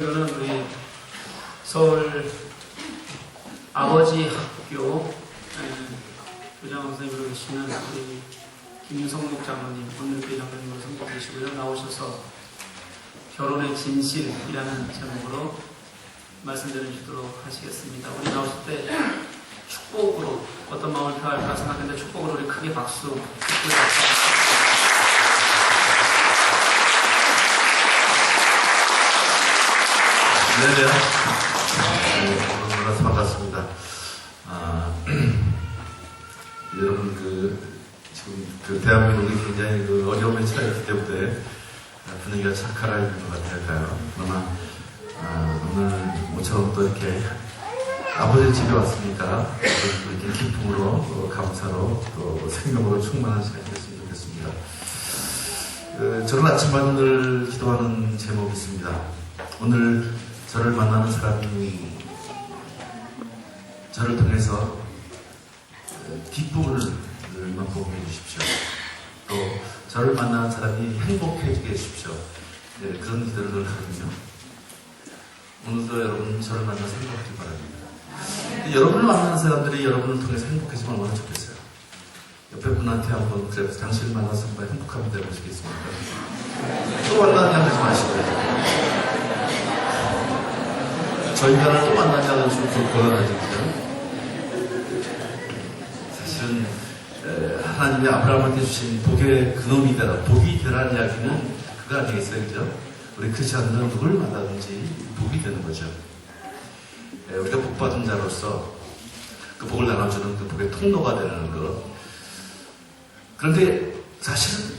이거는 우리 서울 아버지 학교 교장 선생님으로 계시는 우리 김성목 장로님, 오늘교회 장로님으로 선포되시고요. 나오셔서 결혼의 진실이라는 제목으로 말씀 전해주도록 하시겠습니다. 우리 나오실 때 축복으로 어떤 마음을 표할까 생각했는데 축복으로 우리 크게 박수 네네. 만나서 반갑습니다. 여러분, 지금 대한민국이 굉장히 어려움에 처했기 때문에 분위기가 착하라는 것 같아요. 그러나, 오늘 모처럼 또 이렇게 아버지 집에 왔으니까 이렇게 기쁨으로, 또 감사로, 또 생명으로 충만한 시간이 됐으면 좋겠습니다. 저는 아침마다 늘 기도하는 제목이 있습니다. 오늘 저를 만나는 사람이 저를 통해서 기쁨을 맛보게 해주십시오. 또 저를 만나는 사람이 행복해지게 해주십시오. 네, 그런 기도를 늘 하거든요. 오늘도 여러분 저를 만나서 행복하길 바랍니다. 여러분을 만나는 사람들이 여러분을 통해서 행복해지면 얼마나 좋겠어요. 옆에 분한테 한번 그래 당신을 만나서 정말 행복합니다 해보시겠습니까? 또 만나냐고 하지 마시고요. 저희 인간을 또 만나자는 좀 곤란하거든요. 사실은 하나님이 아브라함한테 주신 복의 근원이 되라, 복이 되라는 이야기는 그거 아니겠어요, 그죠? 우리 크리스천들은 누굴 만나든지 복이 되는 거죠. 우리가 복받은 자로서 그 복을 나눠주는 그 복의 통로가 되는 것. 그런데 사실은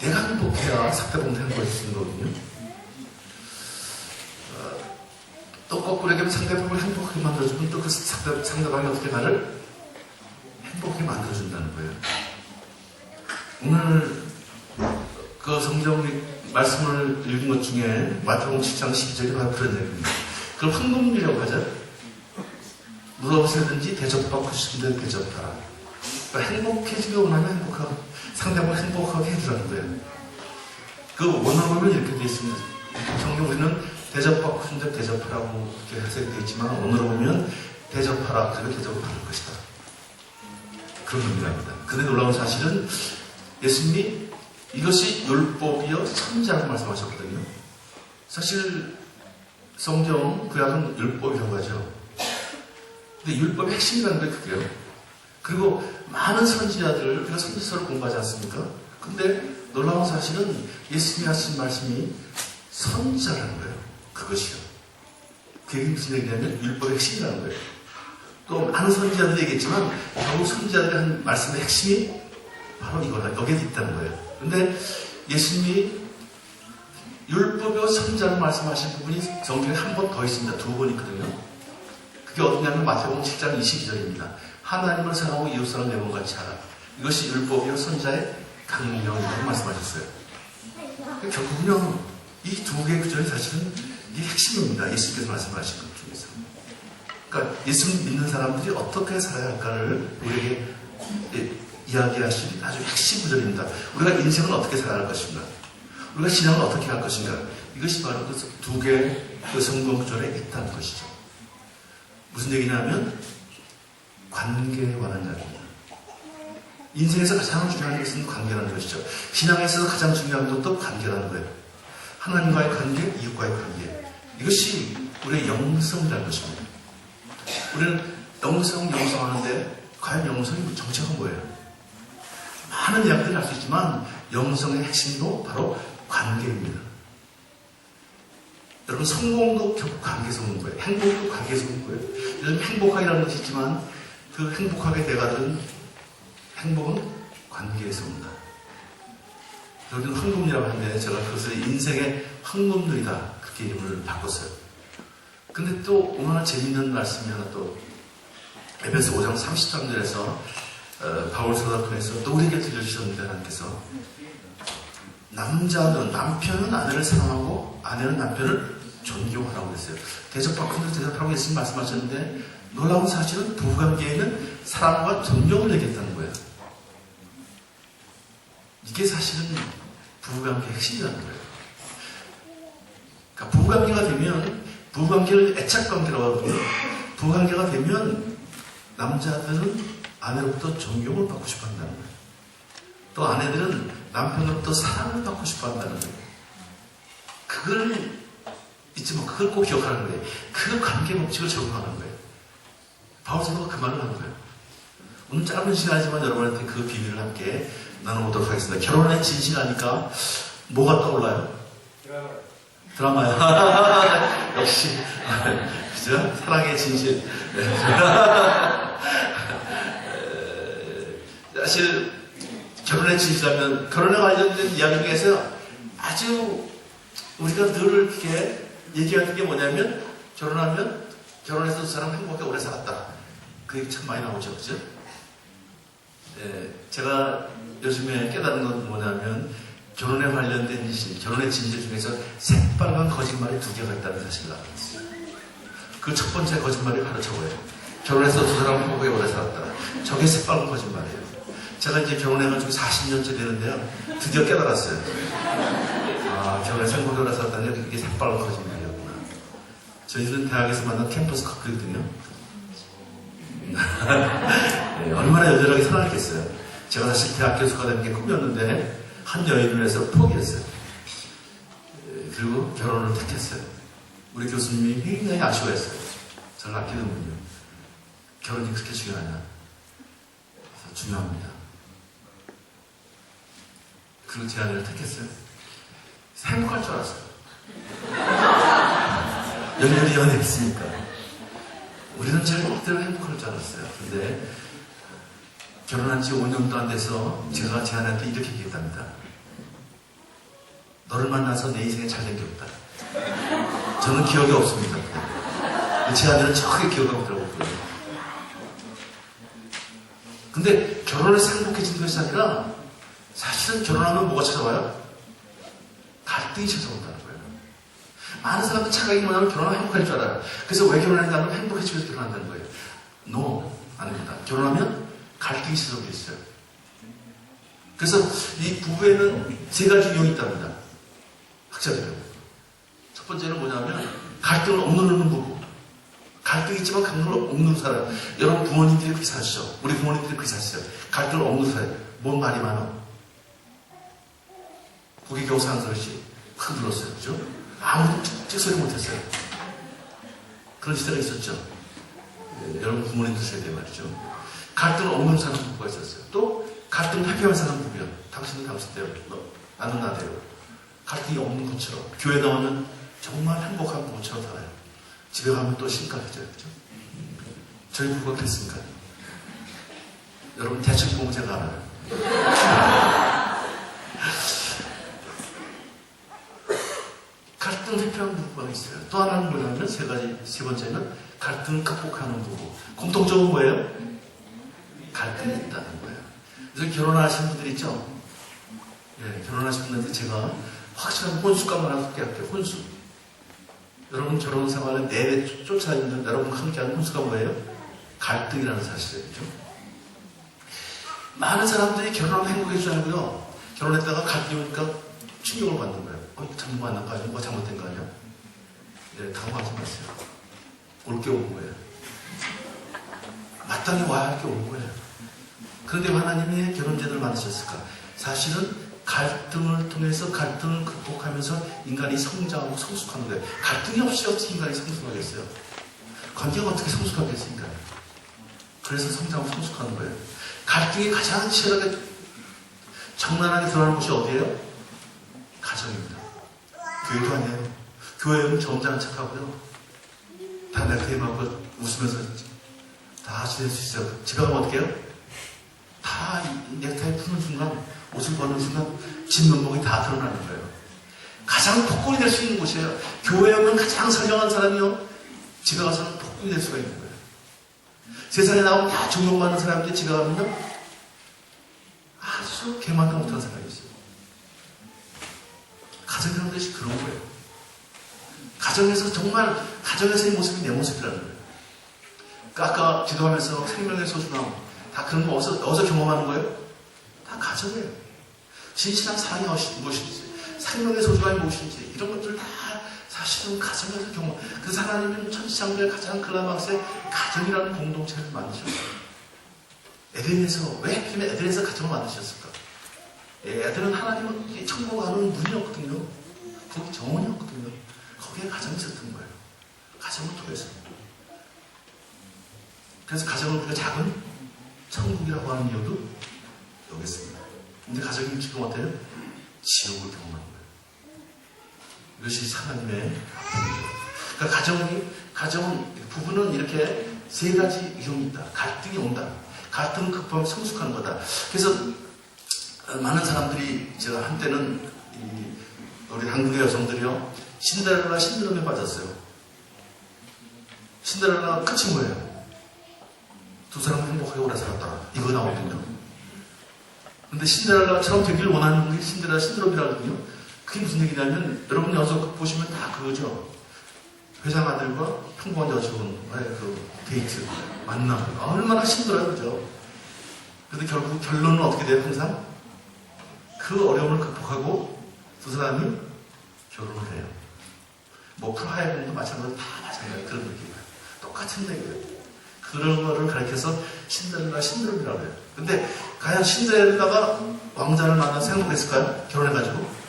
내가 행복해야 상대방도 행복해질 수 있는 거거든요. 또 거꾸로 얘기하면 상대방을 행복하게 만들어주면 또 그 상대방이 어떻게 나를 행복하게 만들어준다는 거예요. 오늘 그 성경 말씀을 읽은 것 중에 마태복음 7장 12절이 바로 그런 얘기입니다. 그걸 황금률이라고 하죠. 무엇이든지 대접받고 싶은데 대접하라. 그러니까 행복해지기 원하면 행복하고 상대방을 행복하게 해주라는 거예요. 그 원어문은 이렇게 되어 있습니다. 성경 우리는 대접받고 싶은데 대접하라고 이렇게 해석되어 있지만 오늘 보면 대접하라, 그리고 대접을 받을 것이다. 그런 의미랍니다. 근데 놀라운 사실은 예수님이 이것이 율법이요 선지자라고 말씀하셨거든요. 사실 성경 구약은 율법이라고 하죠. 근데 율법의 핵심이라는 게 그게요. 그리고 많은 선지자들, 우리가 선지서를 공부하지 않습니까? 근데 놀라운 사실은 예수님이 하신 말씀이 선지자라는 거예요. 그것이요. 그게 무슨 얘기냐면 율법의 핵심이라는 거예요. 또 많은 선지자들이 얘기했지만 결국 선지자들이 한 말씀의 핵심이 바로 이거다. 여기에 있다는 거예요. 근데 예수님이 율법의 선지자로 말씀하신 부분이 성경에 한 번 더 있습니다. 두 번 있거든요. 그게 어디냐면 마태복음 7장 22절입니다. 하나님을 사랑하고 이웃사람 내 몸같이 하라. 이것이 율법이요 선지자의 강령이라고 말씀하셨어요. 결국은요 이 두 개의 구절이 사실은 이게 핵심입니다. 예수님께서 말씀하신 것 중에서. 그러니까 예수님 믿는 사람들이 어떻게 살아야 할까를 우리에게 이야기하신 아주 핵심 구절입니다. 우리가 인생을 어떻게 살아야 할 것인가? 우리가 신앙을 어떻게 할 것인가? 이것이 바로 그 두 개의 그 성경 구절에 있다는 것이죠. 무슨 얘기냐면 관계에 관한 이야기입니다. 인생에서 가장 중요한 것은 관계라는 것이죠. 신앙에 있어서 가장 중요한 것도 관계라는 거예요. 하나님과의 관계, 이웃과의 관계. 이것이 우리의 영성이라는 것입니다. 우리는 영성하는데 과연 영성이 정체가 뭐예요? 많은 이야기들을 할 수 있지만 영성의 핵심도 바로 관계입니다. 여러분 성공도 결국 관계에서 오는 거예요. 행복도 관계에서 오는 거예요. 요즘 행복하기라는 것이 있지만 그 행복하게 돼가는 행복은 관계에서 온다. 여기는 황금이라고 하는데 제가 그것을 인생의 황금률이다 그렇게 이름을 바꿨어요. 근데 또 얼마나 재밌는 말씀이 하나 또 에베소 5장 33절에서 바울 사도를 통해서 또 우리에게 들려주셨는데 하나님께서 남편은 아내를 사랑하고 아내는 남편을 존경하라고 했어요. 대접받고 대접하라고 예수님 말씀하셨는데 놀라운 사실은 부부관계에는 사랑과 존경을 얘기했다는 거예요. 이게 사실은 부부관계의 핵심이라는 거예요. 그러니까 부부관계가 되면, 부부관계를 애착관계라고 하거든요. 부부관계가 되면 남자들은 아내로부터 존경을 받고 싶어 한다는 거예요. 또 아내들은 남편으로부터 사랑을 받고 싶어 한다는 거예요. 그걸 잊지 마. 그걸 꼭 기억하는 거예요. 그 관계 법칙을 적용하는 거예요. 바울 사도가 그 말을 하는 거예요. 오늘 짧은 시간이지만 여러분한테 그 비밀을 함께 나눠보도록 하겠습니다. 결혼에 진실하니까 뭐가 떠올라요? 드라마요. 역시 그죠? 사랑의 진실. 사실 결혼에 진실하면 결혼에 관련된 이야기 중에서 아주 우리가 늘 이렇게 얘기하는 게 뭐냐면 결혼하면 결혼해서 두 사람 행복하게 오래 살았다. 그 얘기 참 많이 나오죠. 그죠? 제가 요즘에 깨달은 건 뭐냐면 결혼에 관련된 진실, 결혼의 진실 중에서 새빨간 거짓말이 2개가 있다는 사실을 알고 있어요. 그 첫 번째 거짓말이 바로 저거예요. 결혼해서 두 사람 행복하게 오래 살았다. 저게 새빨간 거짓말이에요. 제가 이제 결혼해가지고 40년째 되는데요. 드디어 깨달았어요. 아, 결혼해서 행복하게 오래 살았다니 이게 새빨간 거짓말이었구나. 저희들은 대학에서 만난 캠퍼스 커플이거든요. 네, 얼마나 여전하게 사랑했겠어요. 제가 사실 대학 교수가 되는 게 꿈이었는데 한 여인을 위해서 포기했어요. 그리고 결혼을 택했어요. 우리 교수님이 굉장히 아쉬워했어요. 저를 아끼는군요. 결혼이 그렇게 중요하냐? 그래서 중요합니다. 그리고 제 아내를 택했어요. 행복할 줄 알았어요. 연륜이 연애했으니까. 우리는 절대로 행복할 줄 알았어요. 근데 결혼한 지 5년도 안 돼서 제가 제 아내한테 이렇게 얘기했답니다. 너를 만나서 내 인생에 잘 된 게 없다. 저는 기억이 없습니다. 제 아내는 정확하게 기억하고 들어오고요. 근데 결혼해서 행복해지는 것이 아니라 사실은 결혼하면 뭐가 찾아와요? 갈등이 찾아온다는 거예요. 많은 사람들 착각이 뭐냐면 결혼하면 행복할 줄 알아요. 그래서 왜 결혼한다면 행복해지기 위해서 결혼한다는 거예요. No, 아닙니다. 결혼하면 갈등이 찾아오게 있어요. 그래서 이 부부에는 3가지 유형이 있답니다. 학자들은. 첫 번째는 뭐냐면 갈등을 억누르는 부부. 갈등이 있지만 갈등을 억누르는 사람. 여러분 부모님들이 그렇게 사시죠. 우리 부모님들이 그렇게 사시죠. 갈등을 억누르는 사람. 뭔 말이 많아? 고개 겨우 사는 소리씩 흔들었어요. 그죠? 아무도 찍소리 못했어요. 그런 시대가 있었죠. 네, 여러분 부모님들 세대 말이죠. 갈등을 억누르는 사람 부부가 있었어요. 또 갈등을 회피하는 사람 부부요. 당신은 당신대로, 나는 나대로. 갈등이 없는 것처럼 교회 나오면 정말 행복한 부부처럼 살아요. 집에 가면 또 심각해져요. 그죠? 저희 부부가 그랬습니까? 여러분 대충 보면 제가 알아요. 갈등 회피하는 부부가 있어요. 또 하나는 뭐냐면 세 번째는 갈등을 극복하는 부부. 공통점은 뭐예요? 갈등이 있다는 거예요. 그래서 결혼하신 분들 있죠? 예, 결혼하신 분들한테 제가 확실한 혼수감을 하나 소개할게요. 혼수. 여러분 결혼 생활에 내내 쫓아있는 여러분과 함께하는 혼수가 뭐예요? 갈등이라는 사실이죠. 많은 사람들이 결혼하면 행복해질 줄 알고요. 결혼했다가 갈등이 오니까 충격을 받는 거예요. 잘못 만난 거 아니야? 뭐가 잘못된 거 아니야? 네, 당황하지 마세요. 올 게 온 거예요. 마땅히 와야 할 게 온 거예요. 그런데 하나님이 결혼제도를 만드셨을까? 사실은 갈등을 통해서 갈등을 극복하면서 인간이 성장하고 성숙하는 거예요. 갈등이 없이 어떻게 인간이 성숙하겠어요? 관계가 어떻게 성숙하겠습니까? 그래서 성장하고 성숙하는 거예요. 갈등이 가장 치열하게 적나라하게 드러나는 곳이 어디예요? 가정입니다. 교회도 아니에요. 교회는 점잖은 척하고요. 다 넥타이하고 웃으면서 다 지낼 수 있어요. 집에 가면 어떻게 해요? 다 넥타이 푸는 순간, 옷을 벗는 순간 진면목이 다 드러나는 거예요. 가장 폭군이 될 수 있는 곳이에요. 교회에 오면 가장 선량한 사람이요. 집에 가서는 폭군이 될 수가 있는 거예요. 세상에 나오면 다 존경받는 사람들이 집에 가면요. 아주 개만도 못한 사람이 있어요. 가정이라는 것이 그런 거예요. 가정에서 정말 가정에서의 모습이 내 모습이라는 거예요. 그러니까 아까 기도하면서 생명의 소중함 다 그런 거 어디서 경험하는 거예요? 다 가정이에요. 진실한 사랑이 무엇인지, 생명의 소중함이 무엇인지 이런 것들 다 사실은 가정에서 경험, 그 하나님은 천지창조의 가장 클라막스의 가정이라는 공동체를 만드셨어요. 에덴에서, 왜 하필이면 에덴에서 가정을 만드셨을까? 에덴은 하나님은 천국 가는 문이었거든요. 거기 정원이었거든요. 거기에 가정이 있었던 거예요. 가정을 통해서. 그래서 가정을 우리가 작은 천국이라고 하는 이유도 여기 있습니다. 근데 가정이 지금 어때요? 지옥을 경험하는 거예요. 이것이 하나님의 아픔이죠. 그러니까 가정은, 부부는 이렇게 세 가지 위험이 있다. 갈등이 온다. 갈등은 극복하면 성숙하는 거다. 그래서 많은 사람들이 제가 한때는 우리 한국의 여성들이요, 신데렐라 신드롬에 빠졌어요. 신데렐라 끝이 뭐예요? 두 사람은 행복하게 오래 살았다. 이거 나오거든요. 근데 신데렐라처럼 되길 원하는 게 신데렐라 신드롬이라거든요. 그게 무슨 얘기냐면, 여러분 여성 보시면 다 그거죠. 회장 아들과 평범한 여직원의 그 데이트, 만남. 얼마나 힘들어요, 그죠? 근데 결국 결론은 어떻게 돼요, 항상? 그 어려움을 극복하고 두 사람이 결혼을 해요. 뭐, 프라하야금도 마찬가지로 다 마찬가지로 그런 느낌이에요. 똑같은 얘기예요. 그런 거를 가르쳐서 신데렐라 신드롬이라고 해요. 근데 과연 신데렐라가 왕자를 만나서 행복했을까요? 결혼해가지고?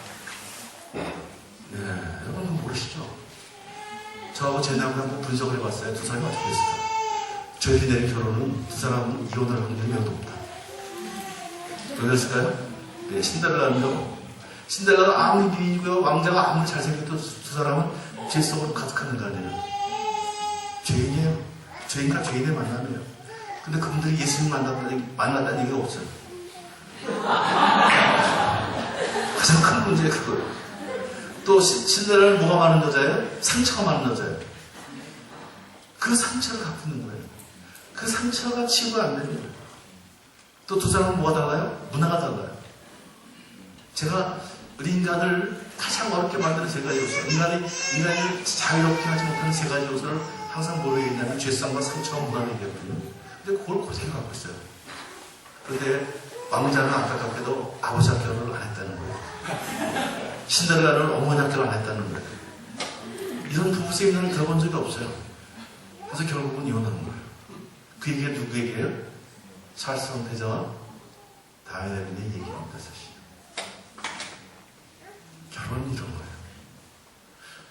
여러분 모르시죠? 저하고 제 남편 한번 분석을 해봤어요. 두 사람이 어떻게 했을까? 저희들이 내린 결혼은 두 사람은 이혼할 확률이 매우 높다. 왜 그랬을까요? 네, 신데렐라는요. 신데렐라가 아무리 미인이고요, 왕자가 아무리 잘생겨도 두 사람은 죄 속으로 가득한 인간이에요. 죄인이에요. 죄인과 죄인의 만남이에요. 근데 그분들이 예수님 만났다는 얘기가 없어요. 가장 큰 문제가 그거예요. 또 신데렐라는 뭐가 많은 여자예요? 상처가 많은 여자예요. 그 상처를 갖고 있는 거예요. 그 상처가 치유가 안 되는 거예요. 또 두 사람은 뭐가 달라요? 문화가 달라요. 제가 우리 인간을 가장 어렵게 만드는 세 가지 요소, 인간을 자유롭게 하지 못하는 세 가지 요소를 항상 뭐로 얘기했냐면 죄성과 상처와 문화를 얘기했거든요. 근데 그걸 그대로 갖고 있어요. 그런데 왕자는 안타깝게도 아버지와 결혼을 안 했다는 거예요. 신데렐라는 어머니와 결혼 안 했다는 거예요. 이런 부부 세미나를 들어본 적이 없어요. 그래서 결국은 이혼하는 거예요. 그 얘기가 누구 얘기예요? 찰스 원태자와 다이애나의 얘기입니다, 사실. 결혼은 이런 거예요.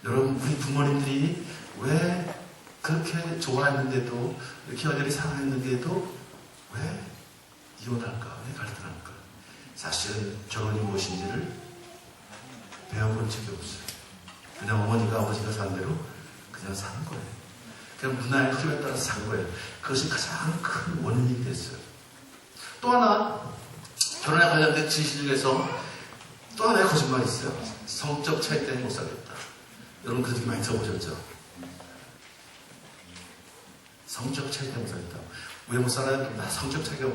여러분, 우리 부모님들이 왜 그렇게 좋아했는데도, 이렇게 여전히 사랑했는데도 왜 이혼할까? 왜 갈등할까? 사실은 결혼이 무엇인지를 배워본 적이 없어요. 그냥 어머니가 아버지가 산 대로 그냥 사는 거예요. 그냥 문화의 흐름에 따라서 산 거예요. 그것이 가장 큰 원인이 됐어요. 또 하나, 결혼에 관련된 진실 중에서 또 하나의 거짓말이 있어요. 성적 차이 때문에 못 살겠다. 여러분 그런 얘기 많이 들어보셨죠? 성적 차이 때문에 못 살겠다. 왜 못 살아요? 나 성적 차이가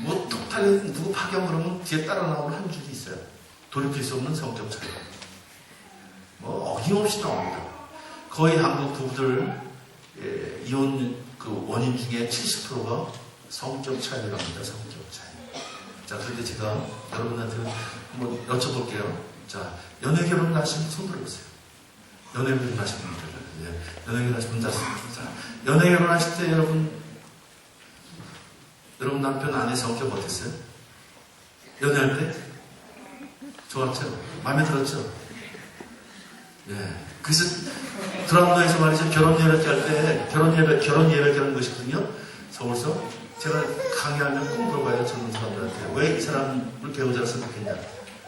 뭐 똑탈이 누구 파견 그러면 뒤에 따라 나오는 한 줄이 있어요. 돌이킬 수 없는 성적 차이. 뭐 어김없이 나옵니다. 거의 한국 부부들 이혼 그 원인 중에 70%가 성적 차이라고 합니다. 성적 차이. 자, 그런데 제가 여러분한테 한번 여쭤볼게요. 자, 연애 결혼 하시는 손 들어보세요. 연애 결혼 하시는 분들. 연애 결혼 하시는 분들. 자, 연애 결혼 하실 때 여러분 남편 아내 성격 어땠어요? 연애할 때? 좋았죠? 마음에 들었죠? 그래서 드라마에서 말이죠. 결혼 예배기 할 때, 결혼 예배기 하는 것이거든요. 서울서. 제가 강의하면 꼭 물어봐요. 젊은 사람들한테. 왜 이 사람을 배우자로 선택했냐?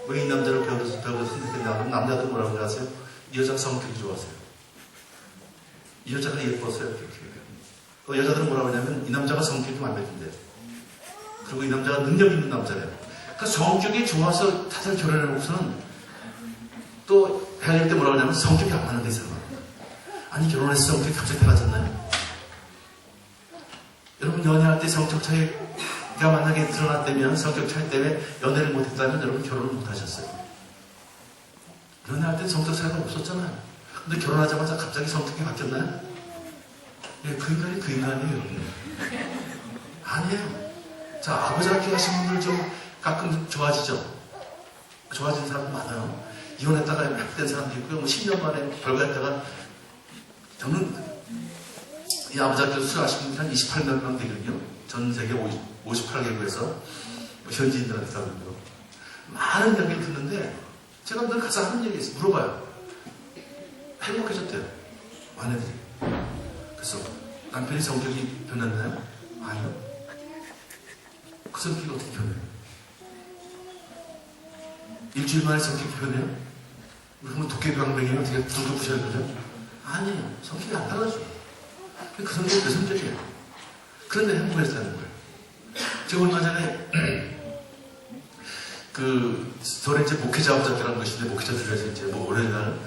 왜 이 남자를 배우자로 선택했냐? 그럼 남자들 뭐라고 하세요? 이 여자가 성격이 좋았어요. 이 여자가 예뻤어요. 또 여자들은 뭐라고 하냐면 이 남자가 성격이 마음에 든대요. 그리고 이 남자가 능력 있는 남자예요. 그러니까 성격이 좋아서 다들 결혼해놓고서는 또 헤어질 때 뭐라고 하냐면 성격이 안 맞는데 이 사람은. 아니 결혼해서 성격이 갑자기 달라졌나요? 여러분 연애할 때 성격 차이가 만약에 드러났다면 성격 차이 때문에 연애를 못했다면 여러분 결혼을 못하셨어요. 연애할 때 성격 차이가 없었잖아요. 근데 결혼하자마자 갑자기 성격이 바뀌었나요? 그 인간이 그 인간이에요. 여러분. 아니에요. 자, 아버지 학교 가신 분들 좀 가끔 좋아지죠? 좋아지는 사람 많아요. 이혼했다가 회복된 사람도 있고요. 뭐 10년 만에 결과했다가 저는 이 아버지한테 수료하신 분이 한 28명 명 되거든요. 전 세계 58개국에서 현지인들한테 다루고요. 많은 이야기를 듣는데 제가 늘 가서 하는 얘기 있어요. 물어봐요. 행복해졌대요. 아내들이. 그래서 남편이 성격이 변했나요? 아니요. 그 성격이 어떻게 변해요? 일주일 만에 성격이 변해요? 그러면 도깨비광명이에요? 어떻게 불도 부셔야 되죠? 아니에요. 성격이 안 달라져요. 그 성격이 그 성격이에요. 그런데 행복했다는 거예요. 제가 얼마 전에 저는 이제 목회자 아버지라는 것인데 목회자들에서 이제 뭐 월요일날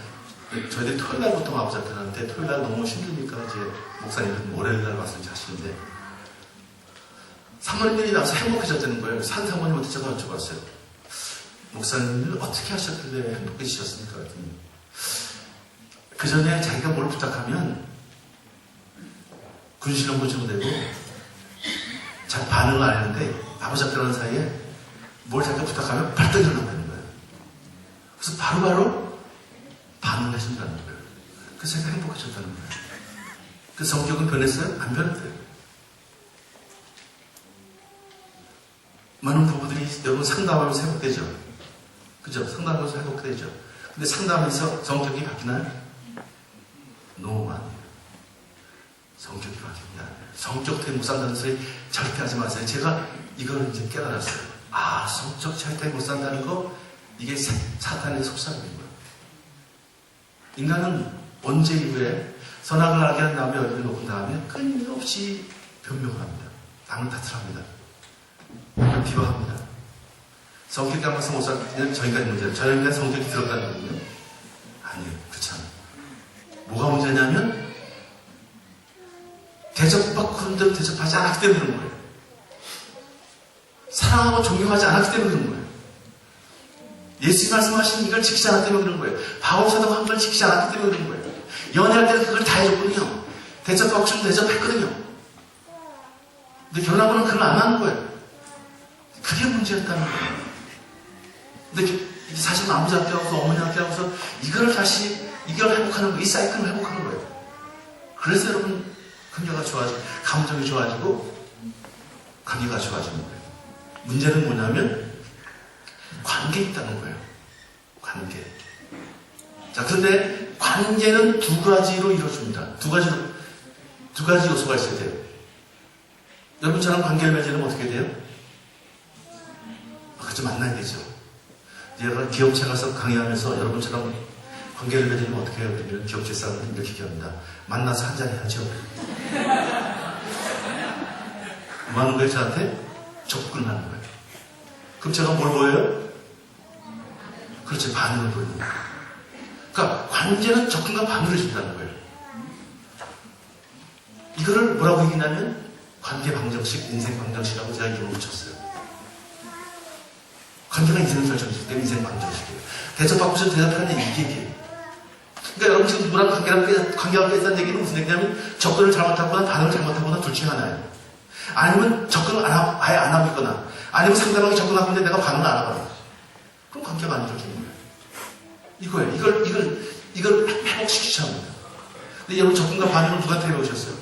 저희들이 토요일날부터 아버지한테 하는데 토요일날 너무 힘드니까 이제 목사님은 월요일날 와서 이제 하시는데 사모님들이 나와서 행복해졌다는 거예요. 산 사모님한테 제가 여쭤봤어요. 목사님은 어떻게 하셨길래 행복해지셨습니까? 그랬더니 그 전에 자기가 뭘 부탁하면 군실험도 정되고 잘 반응을 안 했는데 아버지 앞에 가는 사이에 뭘 자기가 부탁하면 발떡 일어난다는 거예요. 그래서 바로바로 반응을 해준다는 거예요. 그래서 제가 행복해졌다는 거예요. 그 성격은 변했어요? 안 변했대요. 많은 부부들이 여러분 상담하면서 회복되죠. 그죠? 상담하면서 회복되죠. 근데 상담하면서 성격이 바뀌나요? 너무 아니에요. 성격이 바뀝니다. 성격 때문에 못 산다는 소리 절대 하지 마세요. 제가 이걸 이제 깨달았어요. 아, 성격 차이 때문에 못 산다는 거, 이게 사탄의 속삭임인 거예요. 인간은 언제 이후에 선악을 알게 한 다음에 얼굴을 놓은 다음에 끊임없이 변명을 합니다. 남을 탓을합니다. 비방합니다. 성격이 안 맞서 못 사는 저 인간의 문제예요. 저 인간 성격이 들었다는 거군요. 아니에요. 그렇지 않아요. 뭐가 문제냐면 대접받고 그런 대로 대접하지 않았기 때문에 그런 거예요. 사랑하고 존경하지 않았기 때문에 그런 거예요. 예수님 말씀하신 이걸 지키지 않았기 때문에 그런 거예요. 바울 사도가 한 걸 지키지 않았기 때문에 그런 거예요. 연애할 때는 그걸 다 해줬거든요. 대접받고 싶으면 대접했거든요. 근데 결혼하고는 그걸 안 하는 거예요. 그게 문제였다는 거예요. 근데 사실 아버지 앞에 와서 어머니 앞에 와서 이걸 다시 이걸 회복하는 거예요. 이 사이클을 회복하는 거예요. 그래서 여러분 관계가 좋아지고 감정이 좋아지고 관계가 좋아지는 거예요. 문제는 뭐냐면 관계에 있다는 거예요. 관계. 자, 그런데 관계는 두 가지로 이루어집니다. 두 가지 요소가 있어야 돼요. 여러분처럼 관계를 맺으려면 어떻게 돼요? 같이 만나야 되죠. 제가 기업체 가서 강의하면서 여러분처럼 관계를 맺으려면 어떻게 해요? 그러면 기업체 사람들은 이렇게 얘기합니다. 만나서 한잔 해야죠. 뭐 하는 거예요? 저한테? 접근하는 거예요. 그럼 제가 뭘 보여요? 그렇죠. 반응을 보이는 거예요. 그러니까 관계는 접근과 반응을 해준다는 거예요. 이거를 뭐라고 얘기냐면 관계 방정식, 인생 방정식이라고 제가 이름을 붙였어요. 관계가 인생을 결정짓기 때문에 인생 방정식이에요. 대접받고 싶은 대접하는 얘기예요. 그러니까 여러분 지금 누구랑 관계가 깨졌다는 얘기는 무슨 얘기냐면 접근을 잘못하거나 반응을 잘못하거나 둘 중에 하나예요. 아니면 접근을 아예 안 하고 있거나 아니면 상대방이 접근하고 있는데 내가 반응을 안 하거나 그럼 관계가 안 이루어지는 거예요. 이거예요. 이걸 회복시키셔야 합니다. 근데 여러분 접근과 반응을 누구한테 배우셨어요?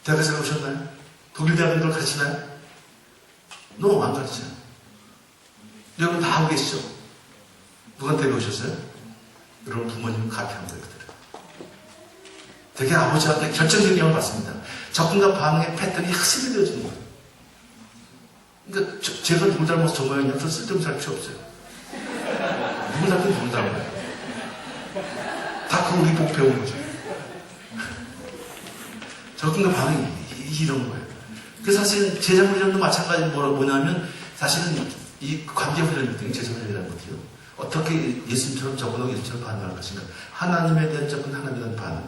대학에서 배우셨나요? 독일 대학은 이걸 가르치나요? 너무 안 가르쳐요. 여러분 다 하고 계시죠? 누구한테 배우셨어요? 여러분 부모님 가르쳐합니다. 되게 아버지한테 결정적인 영향을 받습니다. 접근과 반응의 패턴이 학습이 되어지는 거예요. 그러니까 제가 누굴 닮아서 저 모양이냐? 저 쓸데없는 잘 필요 없어요. 누굴 닮든 누굴 닮아요. 다 그 우리 보고 배우는 거죠. 접근과 반응이 이런 거예요. 그 사실 제자 훈련도 마찬가지 뭐냐면 사실은 이 관계 훈련 등이 제자 훈련이라는 것이요. 어떻게 예수님처럼 접근하고 예수님처럼 반응할 것인가. 하나님에 대한 접근, 하나님에 대한 반응.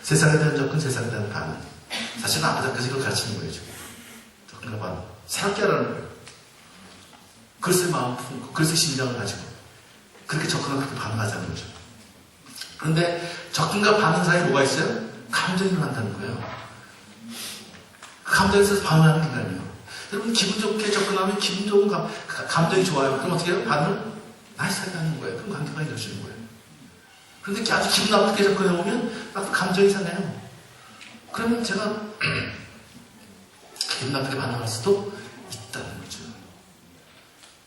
세상에 대한 접근, 세상에 대한 반응. 사실은 아버지까지 그걸 가르치는 거예요. 지금. 접근과 반응. 새롭게 하라는 거예요. 글쎄 마음 품고, 글쎄 심장을 가지고 그렇게 접근하고 그렇게 반응하자는 거죠. 그런데 접근과 반응 사이에 뭐가 있어요? 감정이 일어난다는 거예요. 감정에 있어서 반응하는 인간이에요. 여러분 기분 좋게 접근하면 기분 좋은 감정이 좋아요. 그럼 어떻게 해요? 반응을 나이스하게 하는 거예요. 그럼 관계가 이루어지는 거예요. 그런데 아주 기분 나쁘게 접근해보면 나도 감정이 상해요. 그러면 제가 기분 나쁘게 반응할 수도 있다는 거죠.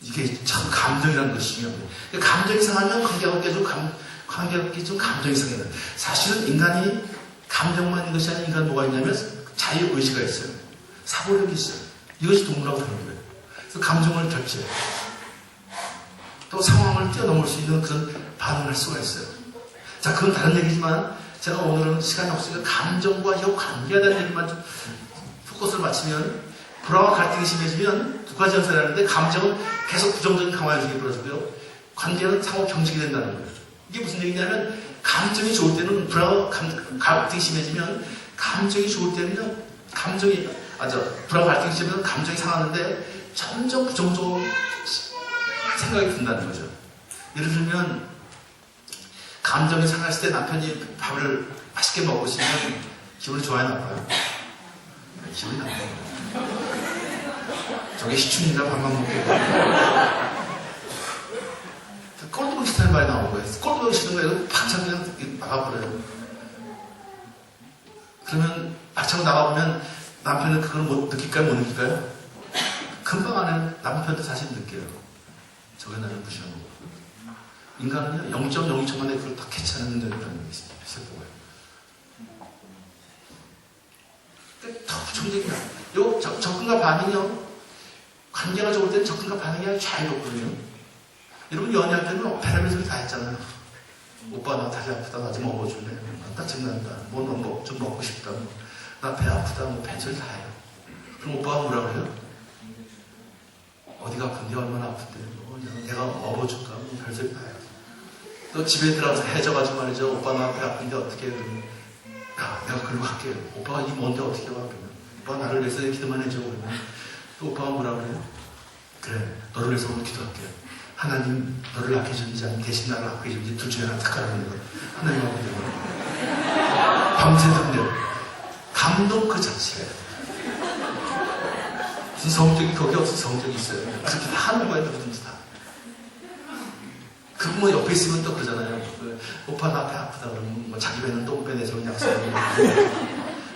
이게 참 감정이라는 것이 중요합니다. 감정이 상하면 관계가 깨지고 감정이 상해요. 사실은 인간이 감정만 있는 것이 아니라 인간 뭐가 있냐면 자유의지가 있어요. 사고력이 있어요. 이것이 동물하고 다른 거예요. 그래서 감정을 결제해요. 또 상황을 뛰어넘을 수 있는 그런 반응을 할 수가 있어요. 자, 그건 다른 얘기지만 제가 오늘은 시간이 없으니까 감정과 이 관계에 대한 얘기만 좀 포커스를 맞추면 불화와 갈등이 심해지면 두 가지 현상이 하는데 감정은 계속 부정적인 강화 현상이 벌어지고요. 관계는 상호 경직이 된다는 거예요. 이게 무슨 얘기냐면 감정이 좋을 때는 불화와 갈등이 심해지면 감정이 좋을 때는요. 불화와 갈등이 심해지면 감정이 상하는데 점점 부정적으로 생각이 든다는 거죠. 예를 들면 감정이 상했을 때 남편이 밥을 맛있게 먹고 있으면 기분이 좋아요, 나빠요? 기분이 나빠요. 저게 시춘인가 밥만 먹게. 꼴도 비슷한 말이 나오는 거예요. 꼴도 보기 싫은 거예요. 박차고 그냥 나가버려요. 그러면 박차고 나가보면 남편은 그걸 못 느낄까요? 못 느낄까요? 금방 안에 남편도 사실 느껴요. 저게 나를 무시하는 거. 인간은요, 0.02초 만에 그걸 다 캐치하는 능력이 있다는 게 있어요. 더 부정적이야. 요 접근과 반응이요. 관계가 좋을 때는 접근과 반응이 아주 자유롭거든요. 여러분 연애할 때는 별의별 소리 다 했잖아요. 오빠 나 다리 아프다. 나 좀 먹어줄래? 나 짜증난다. 좀 먹고 싶다. 나 배 아프다. 별소리 다 해요. 그럼 오빠가 뭐라 그래요? 어디가 아픈데? 얼마나 아픈데? 내가 업어줄까? 별소리 다 해요. 또 집에 들어가서 해져가지고 말이죠. 오빠 나 배 아픈데 어떻게 해? 그러면 야, 내가 글로 갈게요. 오빠가 이 뭔데 어떻게 와? 그러면 오빠 나를 위해서 기도만 해줘. 그러면 또 오빠가 뭐라 그래요? 그래, 너를 위해서 오늘 기도할게요. 하나님 너를 아껴주는지 아니면 대신 나를 아껴주는지 둘 중에 하나 택하라는 거. 하나님하고 기도하라. 밤새도록 감동 그 자체예요. 무슨 성적이 거기 없어 성적이 있어요. 그렇게 다 하는 거예요. 누구든지 다. 그리고 뭐 옆에 있으면 또 그러잖아요. 오빠 나 배 아프다 그러면 뭐 자기 배는 똥배 내서 약속하고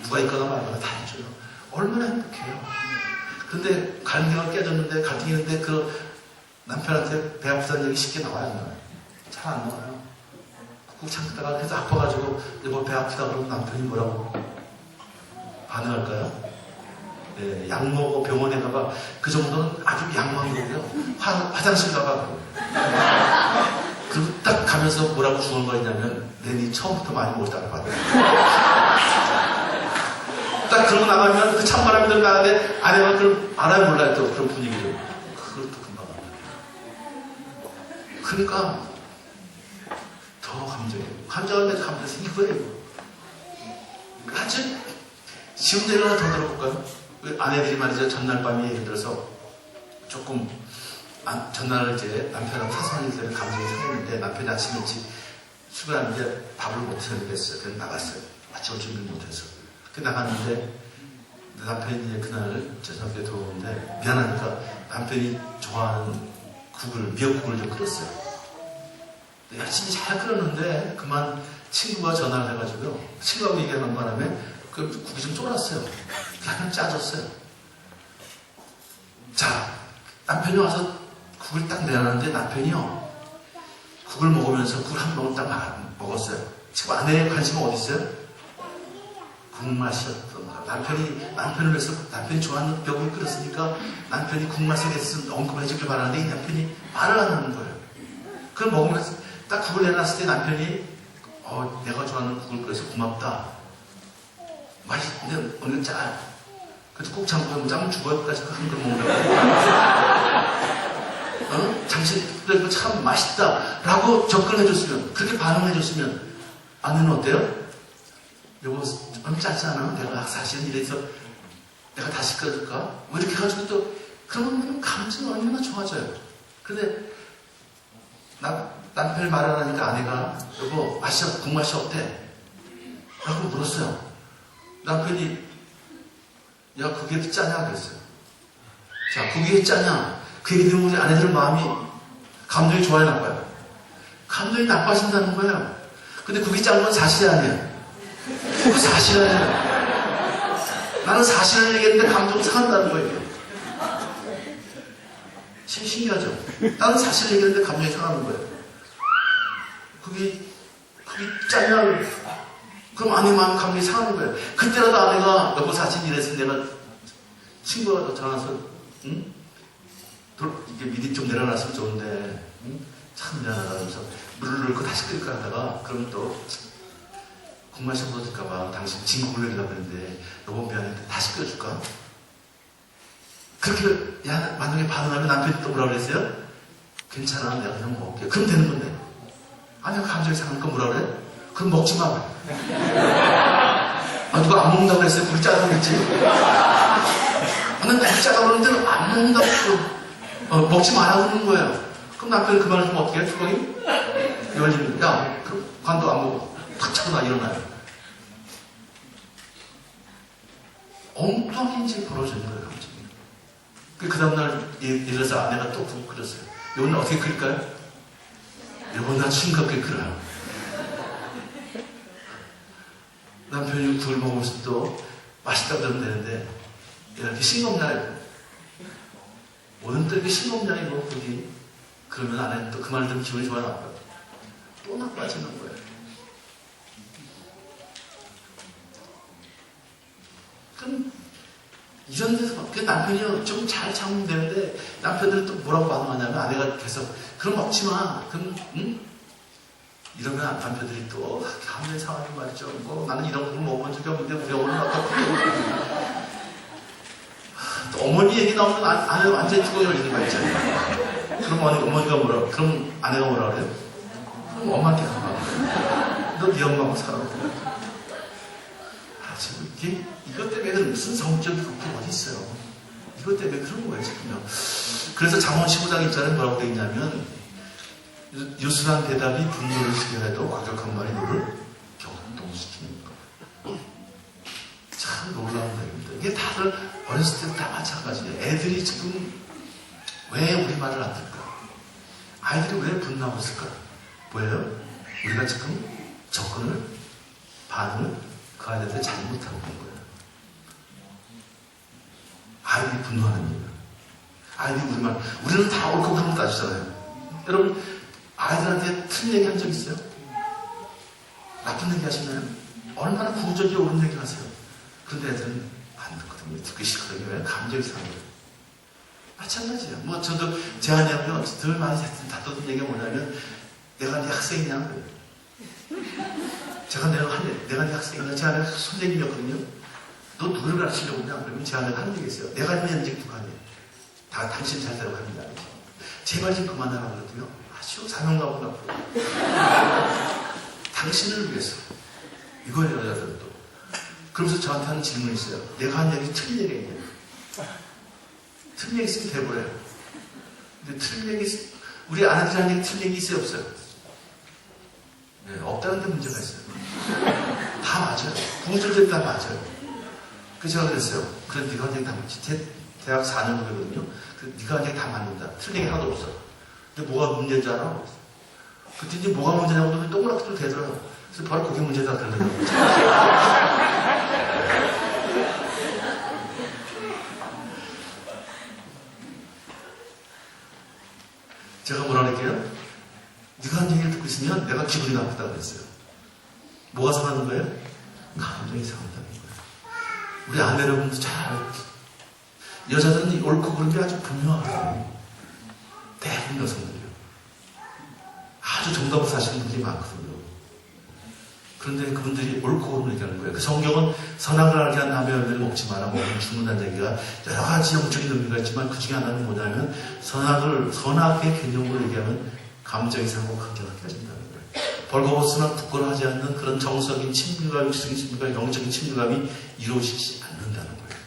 누가 있거나 말거나 다 해줘요. 얼마나 행복해요. 근데 관계가 깨졌는데 갈등이 있는데 그 남편한테 배 아프다는 얘기 쉽게 나와요, 안 나와요? 잘 안 나와요. 꾹 참다가 그래서 아파가지고 뭐 배 아프다 그러면 남편이 뭐라고 반응할까요? 네, 약 먹어 병원에 가봐. 그 정도는 아주 양호한 거고요. 화장실 가봐. 그리고 딱 가면서 뭐라고 중얼 거리냐면 네 처음부터 많이 먹었다고 받아요. 딱 그러고 나가면 그 찬바람이 들어 나가는데 아내가 그걸 알아요 몰라요 또 그런 분위기를. 그걸 또 금방 알아요. 그러니까 더 감정이에요. 감정을 감정에서 이거예요. 아주 지금 예를 하나 더 들어볼까요? 아내들이 말이죠. 전날 밤에 예를 들어서 조금 전날 이제 남편하고 사소한 일들에 감정이 상했는데 남편이 아침 일찍 출근하는데 밥을 못 해먹겠어요. 그래서 나갔어요. 아침을 준비 못해서. 그 나갔는데 남편이 이제 그날 저녁에 들어오는데 미안하니까 남편이 좋아하는 미역국을 좀 끓였어요. 열심히 잘 끓였는데 그만 친구가 전화를 해가지고요. 친구하고 얘기하는 바람에 그 국이 좀 쫄았어요. 약간 짜졌어요. 자, 남편이 와서 국을 딱 내놨는데 남편이요. 국을 먹으면서 국을 한 모금 딱 먹었어요. 지금 아내의 관심은 어디 있어요? 국맛이었던 거. 남편을 위해서 남편이 좋아하는 벽을 끓였으니까 남편이 국맛에 대해서 언급을 해주길 바라는데 이 남편이 말을 안 하는 거예요. 그걸 먹으면서 딱 국을 내놨을 때 남편이 내가 좋아하는 국을 끓여서 고맙다. 맛있는데 오늘 짜. 그래서 꼭 참고 짜면 죽어요까지 한 걸 먹는다고. 당신 끓여서 참 맛있다. 라고 접근해줬으면, 그렇게 반응해줬으면, 아내는 어때요? 여보, 좀 짜지 않아? 내가 사실 이래서 내가 다시 끓여줄까? 뭐 이렇게 해가지고 또, 그러면 감정이 얼마나 좋아져요. 근데, 남편이 말 안 하니까 아내가, 여보, 국맛이 어때? 라고 물었어요. 남편이 야 그게 짜냐 그랬어요. 자 그게 짜냐 그 얘기 들으면 우리 아내들 마음이 감정이 좋아요 나빠요? 감정이 나빠진다는 거예요. 근데 그게 짠 건 사실이 아니야. 그거 사실 아니야. 나는 사실을 얘기했는데 감정 상한다는 거예요. 신기하죠? 나는 사실을 얘기했는데 감정이 상하는 거예요. 그게 짠냐? 그럼 아내 마음 감정이 상하는 거예요. 그때라도 아내가 여보 사실 이래서 내가 친구가 전화해서 응? 이게 미리 좀 내려놨으면 좋은데 응? 참 미안하다 하면서 물을 넣고 다시 끓일까 하다가 그러면 또 국물 셔보질까봐 당신 진국을 내리려고 했는데 너무 미안해 다시 끓여줄까? 그렇게 만약에 반응하면 남편이 또 뭐라 그랬어요? 괜찮아 내가 그냥 먹을게. 그럼 되는 건데 아내가 감정이 상하니까 뭐라 그래? 그럼 먹지 마. 누가 안 먹는다고 그랬어요? 그렇게 짜다고 그랬지? 나는 그렇게 짜다고 그러는데 안 먹는다고 먹지 말라고 그러는 거예요. 그럼 남편이 그 말을 하면 어떻게 해? 주방이 열리면 야 그럼 관도 안 먹어. 탁 차고 나 일어나요. 엉뚱하게 이제 벌어지는 거예요 감정이. 그 다음날 일어나서 아내가 또 국을 끓였어요. 이번 날 어떻게 끓일까요? 이번 날 싱겁게 끓여요. 남편이 국을 먹으면서 또 맛있다고 그러면 되는데 이렇게 싱겁나요? 오늘 또 이렇게 싱겁냐 이거 국이 그러면 아내는 또 그 말 들으면 기분이 좋아 나빠요. 또 나빠지는 거예요. 그럼 이런 데서 그 남편이 좀 잘 참으면 되는데 남편들은 또 뭐라고 반응하냐면 아내가 계속 그럼 먹지 마. 그럼 응? 이러면 남편들이 또 감정이 상하는 말이죠. 뭐 나는 이런 걸 먹어본 적이 없는데 우리 어머니는 어떻게 또 어머니 얘기 나오면 아내가 완전히 죽어져 거 있잖아요. 그럼 어머니가 뭐라 그럼 아내가 뭐라 그래요? 그럼 엄마한테 가봐. 너 네 엄마하고 살아. 지금 이것 때문에 무슨 성적인 걱정이 어디 있어요? 이것 때문에 그런 거예요 지금요. 그래서 잠언 15장 1절에 뭐라고 되어 있냐면 유순한 대답이 분노를 시켜도 과격한 말이 너를 격동시키는 거. 참 놀라운 얘기입니다. 이게 다들 어렸을 때 다 마찬가지예요. 애들이 지금 왜 우리 말을 안 들을까? 아이들이 왜 분노하고 있을까? 뭐예요? 우리가 지금 접근을 반응을 그 아이들한테 잘못하고 있는 거예요. 아이들이 분노하는 이유는 아이들이 우리는 다 옳고 그름을 따지잖아요. 여러분 아이들한테 틀린 얘기 한 적 있어요? 나쁜 얘기 하시나요? 얼마나 구적이 옳은 얘기 하세요. 그런데 애들은 안 듣거든요. 듣기 싫거든요. 왜? 감정이 상해요. 마찬가지예요. 뭐 저도 제 아내하고요 늘 많이 다투던 얘기가 뭐냐면 내가 네 학생이냐? 내가 네 학생이냐? 제 아내가 선생님이었거든요. 너 누구를 가르치려고 그러냐? 그러면 제 아내가 하는 얘기 있어요. 내가 하면 이제 누가 하냐? 다 당신 잘 되라고 합니다. 제발 좀 그만하라고 그러고요. 아주 사명감을 갖고 당신을 위해서 이거예요 여자들도. 그러면서 저한테 하는 질문이 있어요. 내가 한 얘기 틀린 얘기예요. 틀린 얘기 있으면 대보래요. 근데 틀린 얘기 우리 아내들 하는 얘기 틀린 얘기 있어요 없어요? 네, 없다는 데 문제가 있어요. 다 맞아요. 부모들도 다 맞아요. 그래서 제가 그랬어요. 그래 네가 한 얘기 다 맞지. 대학 4년 후거든요. 네가 한 얘기 다 맞는다. 틀린 얘기 하나도 없어. 근데 뭐가 문제인지 알아? 그때 이제 뭐가 문제냐고 그러면 동그랗게 되더라고요. 그래서 바로 그게 문제다 그러더라고요. 제가 뭐라 그럴게요? 네가 한 얘기를 듣고 있으면 내가 기분이 나쁘다고 그랬어요. 뭐가 상하는 거예요? 감정이 상한다는 거예요. 우리 아내 여러분도 잘 알죠. 여자들은 옳고 그른 게 아주 분명하거든요. 대부분 여성들이요. 아주 정답을 사시는 분들이 많거든요. 그런데 그분들이 옳고 그름을 얘기하는 거예요. 그 성경은 선악을 알게 한 남의 열매를 먹지 마라 먹으면 죽는다는 얘기가 여러 가지 영적인 의미가 있지만 그 중에 하나는 뭐냐면 선악의 개념으로 얘기하면 감정이 상하고 감정을 깨진다는 거예요. 벌거벗으나 부끄러워하지 않는 그런 정서적인 친밀감, 육적인 친밀감, 영적인 친밀감이 이루어지지 않는다는 거예요.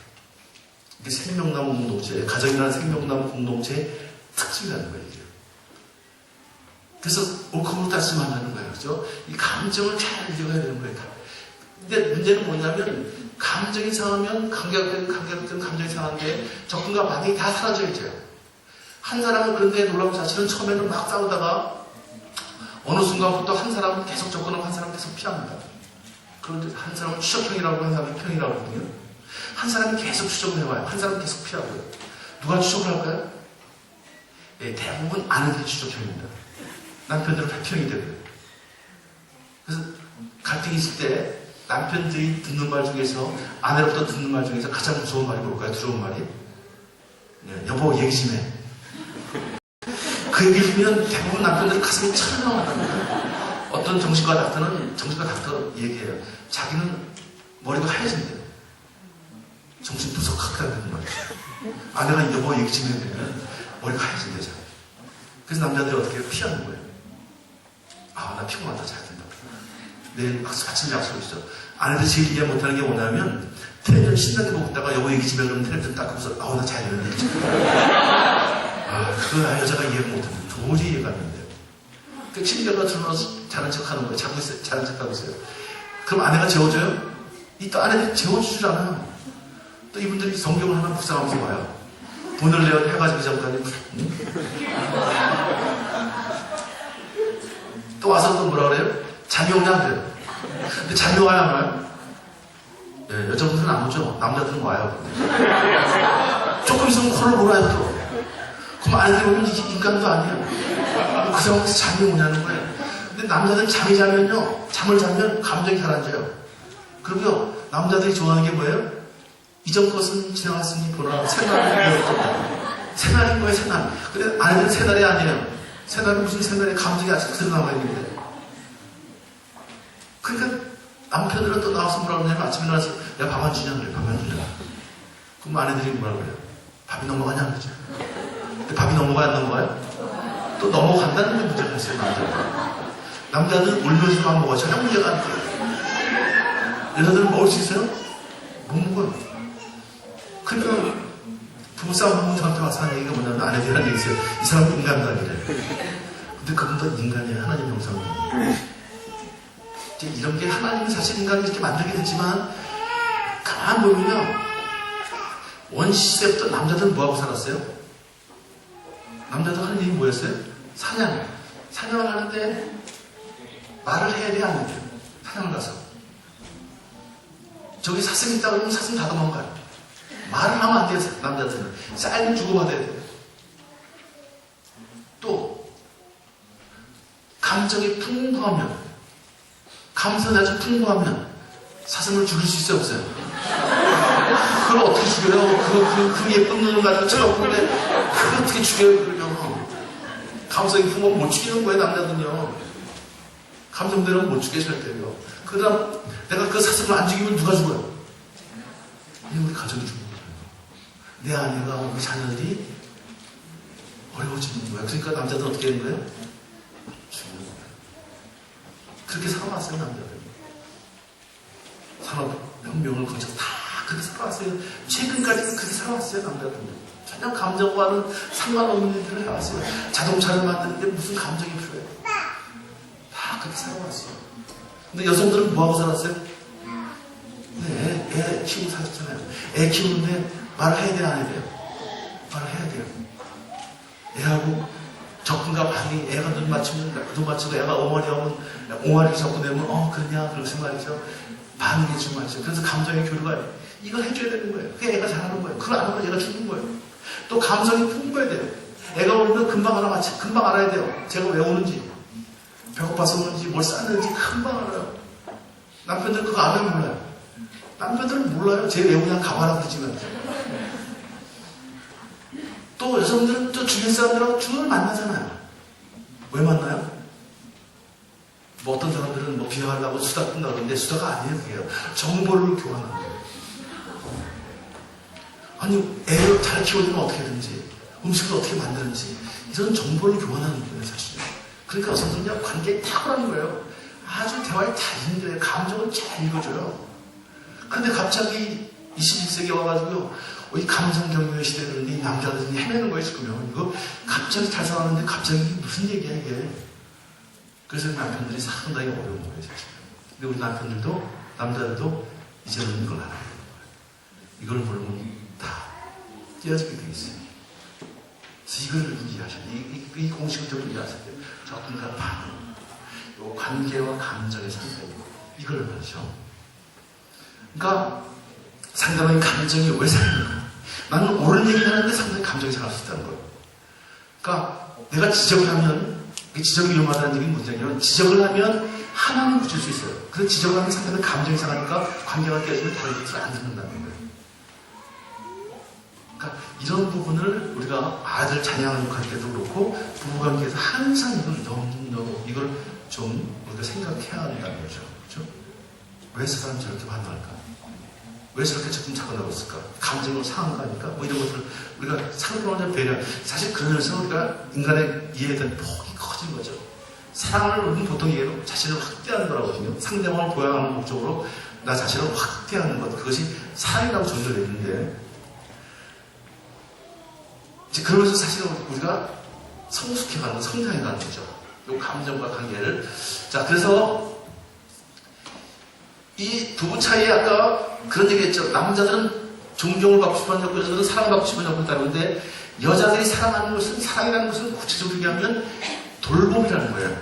이게 생명나무 공동체, 가정이라는 생명나무 공동체의 특징이라는 거예요. 그래서 옳고 그름을 따지지 말라는 거예요. 그죠? 이 감정을 잘 읽어야 되는 거예요. 근데 문제는 뭐냐면 감정이 상하면 감격된 감정이 상한데 접근과 반응이 다 사라져야죠. 한 사람은 그런데 놀라운 사실은 처음에는 막 싸우다가 어느 순간부터 한 사람은 계속 접근하고 한 사람은 계속 피합니다. 그런데 한 사람은 추적형이라고 한 사람은 평이라고 하거든요. 한 사람이 계속 추적을 해와요. 한 사람은 계속 피하고요. 누가 추적을 할까요? 예, 대부분 아내들이 추적형입니다. 남편들은 평이 되고요. 그래서 갈등이 있을 때 남편들이 듣는 말 중에서 아내로부터 듣는 말 중에서 가장 무서운 말이 뭘까요? 두려운 말이? 예, 여보 얘기 좀 해. 그 얘기를 들으면 대부분 남편들은 가슴이 철렁하답니다. 어떤 정신과 닥터는 얘기해요. 자기는 머리가 하얘진대요. 정신 부석하다는 말이죠. 아내가 여보 얘기 좀 해드리면 머리가 하얘진대요. 자기. 그래서 남자들이 어떻게 해요? 피하는 거예요. 아, 나 피곤하다. 잘 된다. 내일 아침 약속 있어. 아내들 제일 이해 못하는 게 뭐냐면 텔레비전 신나게 보고 있다가 여보 얘기 집에 그러면 텔레비전 딱 끄고서 아우 나 자야 되는데 그 여자가 이해 못하는데 도저히 이해가 안 된대요. 그 침대가 들어서 자는 척 하는 거예요. 자고 있어요. 자는 척 하고 있어요. 그럼 아내가 재워줘요? 이 또 아내들이 재워주질 않아요. 또 이분들이 성경을 하나 묵상하면서 와요. 돈을 내어 해가 지기 전까지 또 와서 또 뭐라 그래요? 잠이 오냐 그래요. 근데 잠이 와야 안 와요? 예, 여자분들은 안 오죠. 남자들은 와요. 조금 있으면 코를 몰아요 또. 그럼 아내들이 보면 이게 인간도 아니에요. 그 상황에서 잠이 오냐는 거예요. 근데 남자들은 잠을 자면 감정이 가라앉아요. 그리고요, 남자들이 좋아하는 게 뭐예요? 이전 것은 지나갔으니 보라. 새날이 새날인 거예요, 새날. 근데 아내들은 새날이 아니에요. 새날은 무슨 새날에 감정이 아직 드러나고 있는데. 그러니까 남편들은 또 나와서 뭐라 그러냐면 아침에 나와서 야, 밥 안 주냐 그래, 밥 안 주냐. 그럼 아내들이 뭐라 그래요? 밥이 넘어가냐 그러죠. 근데 밥이 넘어가야 안 넘어가요? 또 넘어간다는 게 문제가 있어요, 남자는. 남자는 울면서만 먹어요. 전혀 문제가 안 돼요. 여자들은 먹을 수 있어요? 못 먹어요. 그러니까 부부싸움 하면 저한테 와서 하는 얘기가 뭐냐면 아내들이 하는 얘기 있어요. 이 사람은 인간이래. 근데 그분도 인간이에요. 하나님 형상으로. 이런 게 하나님이 사실 인간을 이렇게 만들게 됐지만 가만 보면요. 원시시대부터 남자들은 뭐하고 살았어요? 남자들 하는 일이 뭐였어요? 사냥. 사냥을 하는데 말을 해야 돼야 안 돼요? 사냥을 가서. 저기 사슴이 있다고 그러면 사슴 다 도망가요. 말을 하면 안 돼요, 남자들은. 쌀을 주고받아야 돼요. 또, 감정이 풍부하면, 감성이 아주 풍부하면, 사슴을 죽일 수 있어요, 없어요? 그걸 어떻게 죽여요? 그 예쁜 눈을 가지고 쳐다보는데, 그걸 어떻게 죽여요, 그러면? 감성이 풍부하면 못 죽이는 거예요, 남자들은요. 감성대로는 못 죽여요, 절대로. 그 다음, 내가 그 사슴을 안 죽이면 누가 죽어요? 우리 가족이 죽는 거예요. 내 아내가 우리 자녀들이 어려워지는 거예요. 그러니까 남자들 어떻게 되는 거예요? 죽는 거예요. 그렇게 살아왔어요, 남자들. 산업혁명을 거쳐서 다 그렇게 살아왔어요. 최근까지 그렇게 살아왔어요, 남자들. 전혀 감정과는 상관없는 일들을 해왔어요. 자동차를 만드는데 무슨 감정이 필요해요? 다 그렇게 살아왔어요. 근데 여성들은 뭐하고 살았어요? 네, 애 키우고 살았잖아요. 애 키우는데 말을 해야 돼요, 안 해야 돼요? 말을 해야 돼요. 애하고 접근과 반응이 애가 눈 맞추고 애가 옹알이 접근되면 그러냐 그러면서 말이죠. 반응해 주고 말이죠. 그래서 감정의 교류가 이걸 해줘야 되는 거예요. 그게 애가 잘하는 거예요. 그걸 안 하면 얘가 죽는 거예요. 또 감성이 풍부해야 돼요. 애가 오면 금방 알아야 돼요. 제가 왜 오는지, 배고파서 오는지, 뭘 쌌는지 금방 알아요. 남편들 그거 안 하면 몰라요. 남편들은 몰라요. 쟤 왜 오냐 가봐라 그러지만. 또 여성들은 또 주변 사람들하고 쭉 만나잖아요. 왜 만나요? 뭐 어떤 사람들은 뭐 비하하려고 수다 꾼다 그러는데 수다가 아니에요. 그게요. 정보를 교환하는 거예요. 아니 애를 잘 키워주면 어떻게 하든지 음식을 어떻게 만드는지 이런 정보를 교환하는 거예요. 사실. 그러니까 여성들은요 관계에 탁월한 거예요. 아주 대화에 잘 힘들어요. 감정을 잘 읽어줘요. 그런데 갑자기 21세기에 와가지고요. 이 감성경유의 시대에 그런데 이 남자들이 헤매는 거예요, 지금요. 이거 갑자기 잘 살았는데 갑자기 이게 무슨 얘기야, 이게. 그래서 남편들이 상당히 어려운 거예요, 사실. 근데 우리 남자들도 이제는 이걸 알아야 되는 거예요. 이걸 모르면 다 깨어지게 돼 있어요. 그래서 이걸 이해하셔야 돼요. 이 공식을 좀 이해하셔야 돼요. 접근과 반응. 요 관계와 감정의 상태, 이걸 말이죠. 그러니까 상대방의 감정이 왜 상하는가? 나는 옳은 얘기를 하는데 상대방의 감정이 상할 수 있다는 거예요. 그러니까 내가 지적을 하면, 지적이 위험하다는 얘기는 뭐냐면, 지적을 하면 하나는 붙일 수 있어요. 그래서 지적을 하면 상대방의 감정이 상하니까 관계가 깨지면 다른 것들을 안 듣는다는 거예요. 그러니까 이런 부분을 우리가 아들 자녀하는 할 때도 그렇고 부부관계에서 항상 이걸 너무 이걸 좀 우리가 생각해야 한다는 거죠. 그렇죠? 왜 사람이 저렇게 반응할까? 왜 저렇게 조금 작아나고 있을까? 감정으로 상한 거니까? 뭐 이런 것들을 우리가 상대방을 배려. 사실 그러면서 우리가 인간의 이해에 대한 폭이 커진 거죠. 사랑을 우리는 보통 얘기로 자신을 확대하는 거라거든요. 상대방을 보양하는 목적으로 나 자신을 확대하는 것. 그것이 사랑이라고 정의를 내리는데 이제 그러면서 사실 우리가 성숙해가는 거, 성장해가는 거죠. 이 감정과 관계를. 자, 그래서 이 부부 차이에 아까 그런 얘기 했죠. 남자들은 존경을 받고 싶어 하는 여자들은 사랑받고 싶어 하는 있다는데 여자들이 사랑하는 것은, 사랑이라는 것은 구체적으로 얘기하면 돌봄이라는 거예요.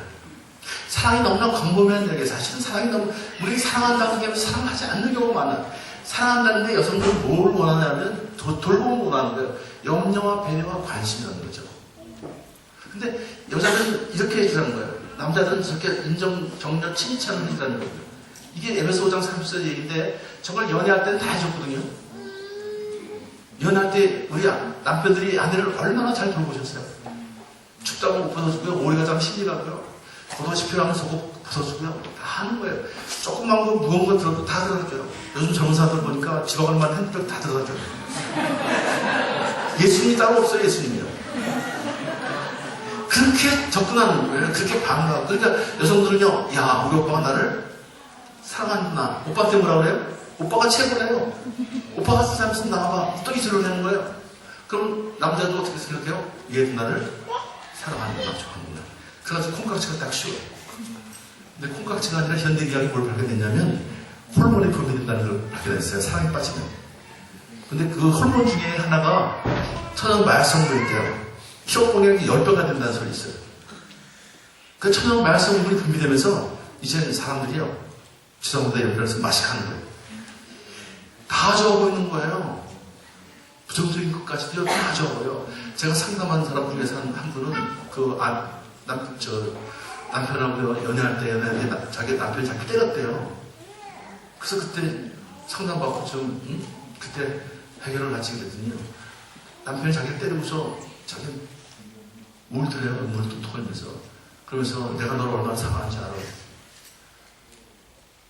사랑이 너무나 광범위한 얘기예요. 사실은 사랑이 너무, 우리 사랑한다고 얘기하면 사랑하지 않는 경우가 많아요. 사랑한다는데 여성들은 뭘 원하냐면 돌봄을 원하는 거예요. 염려와 배려와 관심이라는 거죠. 근데 여자들은 이렇게 해주라는 거예요. 남자들은 저렇게 인정, 정려, 칭찬을 해주라는 거예요. 이게 에베소 5장 30절 얘기인데 정말 연애할 때는 다 해줬거든요. 연애할 때 우리 남편들이 아내를 얼마나 잘 돌보셨어요. 춥다고 옷 벗어주고요. 오리가 자면 신이 가고요. 겉옷이 필요하면 속옷 벗어주고요. 다 하는 거예요. 조금만 거 무거운 거 들어도 다 들어가줘요. 요즘 젊은 사람들 보니까 집어갈만 핸드백 다 들어가줘요. 예수님이 따로 없어요. 예수님이요. 그렇게 접근하는 거예요. 그렇게 반응하고. 그러니까 여성들은요. 야, 우리 오빠가 나를 사랑하는구나. 오빠한테 뭐라 그래요? 오빠가 최고래요. 오빠가 사람있으면 나와봐. 또 이슬을 내는 거예요. 그럼 남자도 어떻게 생각해요? 얘도 나를 사랑하는구나. 좋아하는구나. 그래가지고 콩깍지가 딱 쉬워요. 근데 콩깍지가 아니라 현대의학이 뭘 발견했냐면 호르몬이 분비된다는 걸 발견했어요. 사랑에 빠지면. 근데 그 호르몬 중에 하나가 천연 마약성분이 있대요. 피로공격이 10배가 된다는 소리 있어요. 그 천연 마약성분이 분비되면서 이제 사람들이요. 지성보다 연결해서 맛이 가는 거예요. 다 적어보이는 거예요. 부정적인 것까지도 다 적어요. 제가 상담하는 사람 중에서 한 분은 남편하고 연애할 때 자기 남편이 자기 때렸대요. 그래서 그때 상담받고 그때 해결을 같이 그랬더니 남편이 자기를 때리고서 자기 물 들여요. 물을 뚝뚝 흘면서. 그러면서 내가 너를 얼마나 사랑하는지 알아.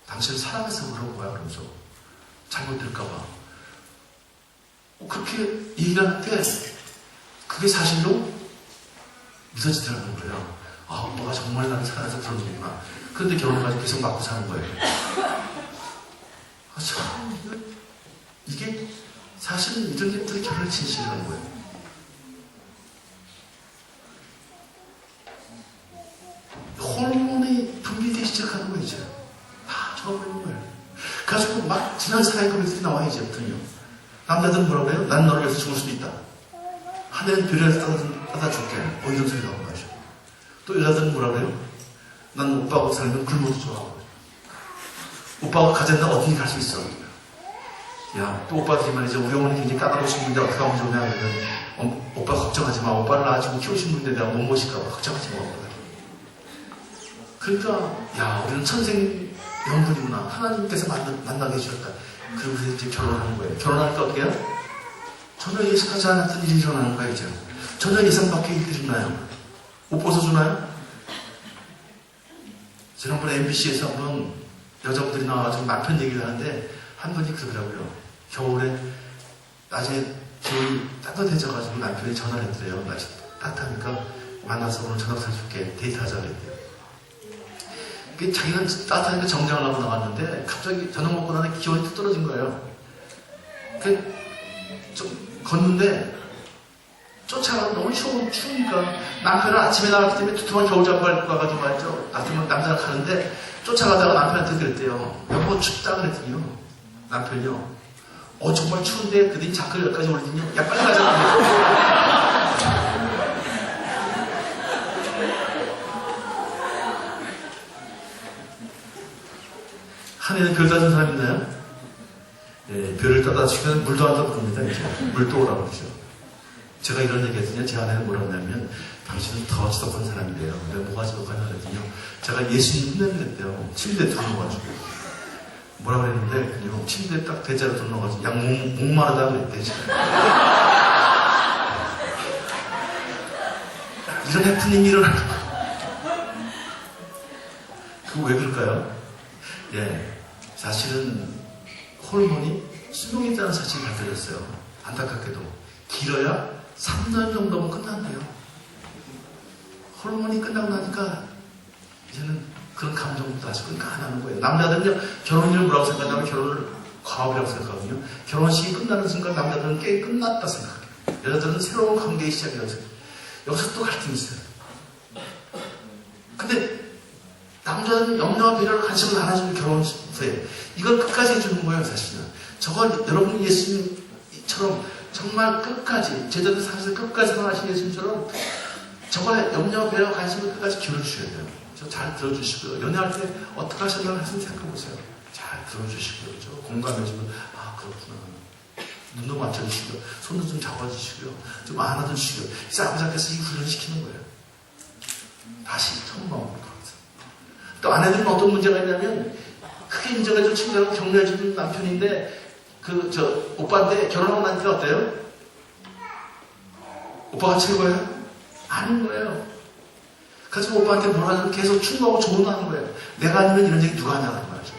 당신을 사랑해서 그런 거야. 그러면서 잘못될까봐. 그렇게 얘기를 하는데 그게 사실로 믿어지더라는 거예요. 아, 오빠가 정말 나를 사랑해서 그런 거구나. 그런데 결혼까지 계속 맞고 사는 거예요. 아, 참, 이게 사실은 이런 것들이 결혼의 진실이라는 거예요. 호르몬이 분비되기 시작하는 거예요, 이제. 다 적어버리는 거예요. 그래가지고 막 지난 사랑의 고백들이 나와요, 이제부터는요. 남자들은 뭐라고 해요? 난 너를 위해서 죽을 수도 있다. 하늘은 별을 따다 줄게. 이런 소리 나오는 거죠. 또 여자들은 뭐라고 해요? 난 오빠하고 살면 굶어도 좋아. 오빠가 가졌나 어떻게 갈 수 있어. 야, 또 오빠들이 말이죠. 우리 어머니 굉장히 까다로우신 분인데 어떻게 하면 좋냐. 그러면 오빠 걱정하지 마. 오빠를 낳아주고 키우신 분인데 내가 못 모실까봐 걱정하지 마. 그러니까 야, 우리는 천생연분이구나. 하나님께서 만나게 해주셨다. 그리고 이제 결혼하는 거예요. 결혼하니까 어떻게 해요? 전혀 예상하지 않았던 일이 일어나는 거예요, 이제. 전혀 예상 밖의 일들이 일어나요. 옷 벗어주나요? 지난번에 MBC에서 한번 여자분들이 나와가지고 남편 얘기를 하는데 한 분이 그러더라고요. 겨울에 낮에 기온이 따뜻해져가지고 남편이 전화를 했더래요. 날씨 따뜻하니까 만나서 오늘 저녁 사줄게. 데이트하자 그랬대요. 자기는 따뜻하니까 정장을 하고 나왔는데 갑자기 저녁 먹고 나서 기온이 뚝 떨어진 거예요. 좀 걷는데 쫓아가고 너무 추우니까 남편은 아침에 나왔기 때문에 두툼한 겨울잠바를 입고 와가지고 말이죠. 남자가 가는데 쫓아가다가 남편한테 그랬대요. 여보 춥다 그랬더니요. 남편이요. 정말 추운데 그들이 자크를 여기까지 올리더니요. 야 빨리 가자. 산에는 별 따준 사람 있나요? 예, 별을 따다 주면 물도 안 떠봅니다. 이제 물도 오라고 그러죠. 제가 이런 얘기 했더니 제 아내는 뭐라 했냐면 당신은 더 지독한 사람이래요. 근데 뭐가 지독하냐 그랬더니 제가 예수님 흉내를 냈대요. 침대에 들어가지고 뭐라 그랬는데 그냥 침대에 딱 대자로 들어가지고 양 목마르다고 그랬대. 이런 해프닝이 일어나는 거예요. 그거 왜 그럴까요? 예, 사실은 호르몬이 수명이 있다는 사실이 밝혀졌어요. 안타깝게도 길어야 3년 정도면 끝난대요. 호르몬이 끝나고 나니까 이제는 그런 감정도 다시 그러니까 안 하는 거예요. 남자들은요, 결혼을 뭐라고 생각하냐면 결혼을 과업이라고 생각하거든요. 결혼식이 끝나는 순간 남자들은 게임 끝났다 생각해요. 여자들은 새로운 관계의 시작이라고 생각해요. 여기서 또 갈등이 있어요. 근데 남자는 염려와 배려를 관심을 나눠주는 결혼식에 이걸 끝까지 해주는 거예요, 사실은. 저건 여러분 예수님처럼 정말 끝까지, 제자들 삶에서 끝까지 떠나신 예수님처럼 저번에 염려와 배려와 관심을 끝까지 기울여주셔야 돼요. 저 잘 들어주시고요. 연애할 때 어떻게 하셨나 한번 생각해보세요. 잘 들어주시고요. 그렇죠? 공감해주고, 아, 그렇구나. 눈도 맞춰주시고요. 손도 좀 잡아주시고요. 좀 안아주시고요. 이제 아버지 앞에서 이 훈련을 시키는 거예요. 다시 처음 마음으로 돌아가서. 또 아내들은 어떤 문제가 있냐면 크게 인정해주고 친절하고 격려해주는 남편인데 오빠인데 결혼하고 나니까 어때요? 오빠가 최고예요? 아닌 거예요. 그래서 오빠한테 뭐라 하면 계속 충고하고 조언하는 거예요. 내가 아니면 이런 얘기 누가 하냐고 말이죠.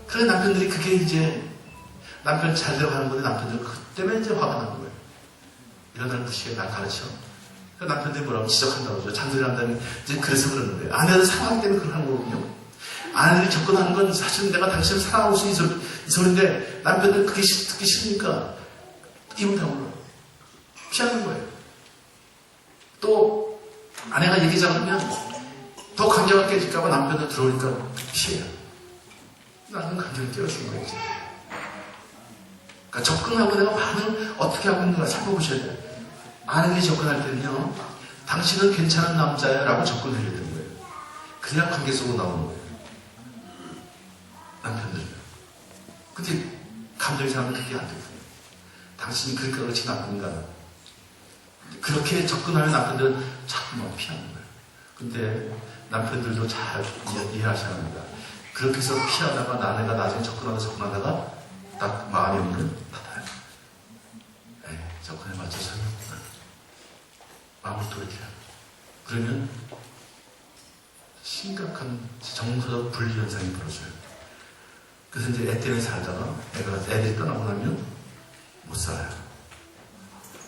그래 남편들이 그게 이제 남편 잘 되어가는 건데 남편들 그 때문에 이제 화가 나는 거예요. 이런 날 무시해 날 가르쳐. 그러니까 남편들이 뭐라고 지적한다고 그러죠. 잔소리 한다면 이제 그래서 그러는 거예요. 아내는 사랑하기 때문에 그걸 하는 거거든요. 아내들이 접근하는 건 사실은 내가 당신을 사랑하고 있는 이 소리인데 남편들은 그게 듣기 싫으니까 입을 다물어요. 피하는 거예요. 또 아내가 얘기 잘하면 더 관계가 깨질까봐 남편도 들어오니까 피해요. 나는 관계를 깨워준 거예요. 이제. 그러니까 접근하고 내가 반응 어떻게 하고 있는가 살펴보셔야 돼요. 아내들이 접근할 때는요, 당신은 괜찮은 남자야 라고 접근해야 되는 거예요. 그냥 관계 속으로 나오는 거예요. 남편들은. 근데 감정이 상하면 그게 안 되거든요. 당신이 그러니까 그렇지 나쁜가. 그렇게 접근하면 남편들은 자꾸만 피하는 거예요. 근데 남편들도 잘 이해하셔야 합니다. 그렇게 해서 피하다가 아내가 나중에 접근하다가 딱 마음의 문을 닫아요. 네, 접근에 맞춰서 마음을 돌이켜요. 그러면 심각한 정서적 분리 현상이 벌어져요. 그래서 이제 애 때문에 살다가 애들이 떠나고 나면 못 살아요.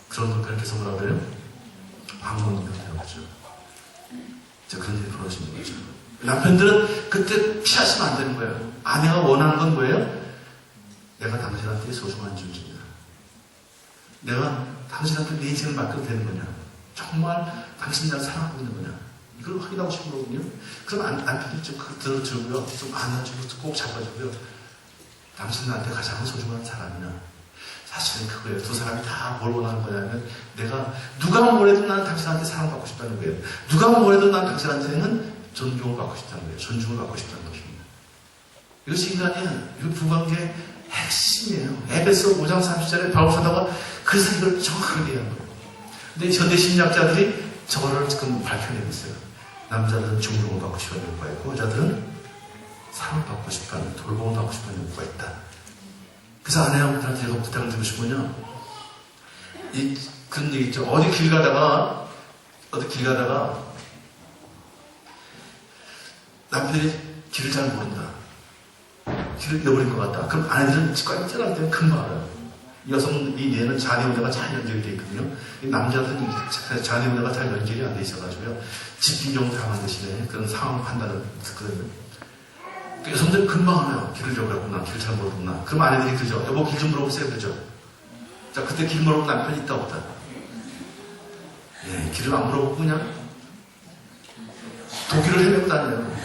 그런 걸 그렇게 해서 뭐라 그래요? 황혼이라고 하죠. 그런 일이 벌어지는 거죠. 남편들은 그때 피하시면 안 되는 거예요. 아내가 원하는 건 뭐예요? 내가 당신한테 소중한 존재냐. 내가 당신한테 내 인생을 맡겨도 되는 거냐. 정말 당신이 나를 사랑하고 있는 거냐. 이걸 확인하고 싶은 거거든요. 그럼 남편이 좀 들어주고요. 좀 안아주고 꼭 잡아주고요. 당신은 나한테 가장 소중한 사람이냐. 사실은 그거예요. 두 사람이 다 뭘 원하는 거냐면 내가 누가 뭐래도 나는 당신한테 사랑받고 싶다는 거예요. 누가 뭐래도 난 당신한테는 존경을 받고 싶다는 거예요. 존중을 받고 싶다는 것입니다. 이것이 인간의 이 부관계의 핵심이에요. 에베소 5장 30절에 바울 사도가 그래서 이걸 정확하게 얘기한 거예요. 근데 현대 심리학자들이 저거를 지금 밝혀내고 있어요. 남자들은 존경을 받고 싶어하는 욕구가 있고 여자들은 사랑받고 싶어하는 돌봄을 받고 싶어하는 욕구가 있다. 그래서 아내한테 제가 부탁을 드리고 싶으면요. 그런 얘기 있죠. 어디 길 가다가 남편이 길을 잘 모른다. 길을 잃어버린 것 같다. 그럼 아내들은 깜짝할 때는 금방 알아요. 이 뇌는 자녀운대가 잘 연결이 되어 있거든요. 이 남자들은 자녀운대가 잘 연결이 안 돼 있어가지고요. 집중력을 당한 대신에 그런 상황 판단을 듣거든요. 여성들은 금방 알아요. 길을 잃어버렸구나. 길 잘 모르구나. 그럼 아내들이 그죠. 여보 길 좀 물어보세요. 그죠. 자, 그때 길 물어보고 남편이 있다 없다. 예, 길을 안 물어보고 그냥 독일을 헤매고 다녀요.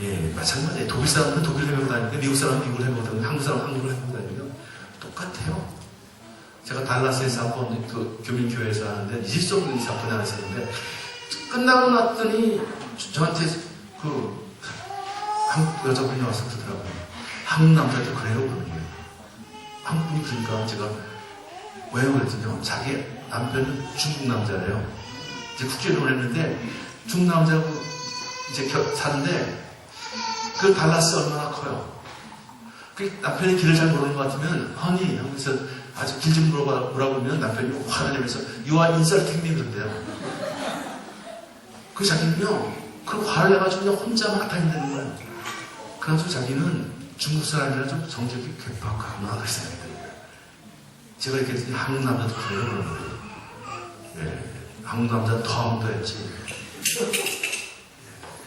예, 마찬가지예요. 독일 사람은 독일을 헤매고 다니고 미국 사람은 미국을 헤매고 다니고 한국 사람은 한국을 헤매고 다니면 똑같아요. 제가 달라스에서 한번 그 교민교회에서 하는데 20종 이 사건이 하나 있었는데 끝나고 났더니 저한테 한국 여자분이 와서 그러더라고요. 한국 남자도 그래요, 그러는 거예요. 한국분이 그러니까 제가 왜요? 그랬더니 자기 남편은 중국 남자예요. 이제 국제결혼을 했는데 중국 남자하고 이제 사는데 그 달라스 얼마나 커요. 그 남편이 길을 잘 모르는 것 같으면 허니 하면서 아주 길 좀 물어보면 남편이 화를 내면서 You are insulting me 그런데요. 그 자기는요 그 화를 내가지고 그냥 혼자 막 다닌다는 거예요. 그래가지고 자기는 중국 사람이라 좀 성격이 괴팍하구나 그렇게 생각이 들어요. 제가 이렇게 했더니 한국 남자도 그래요 그런 거예요. 예, 한국 남자는 더 하면 더 했지.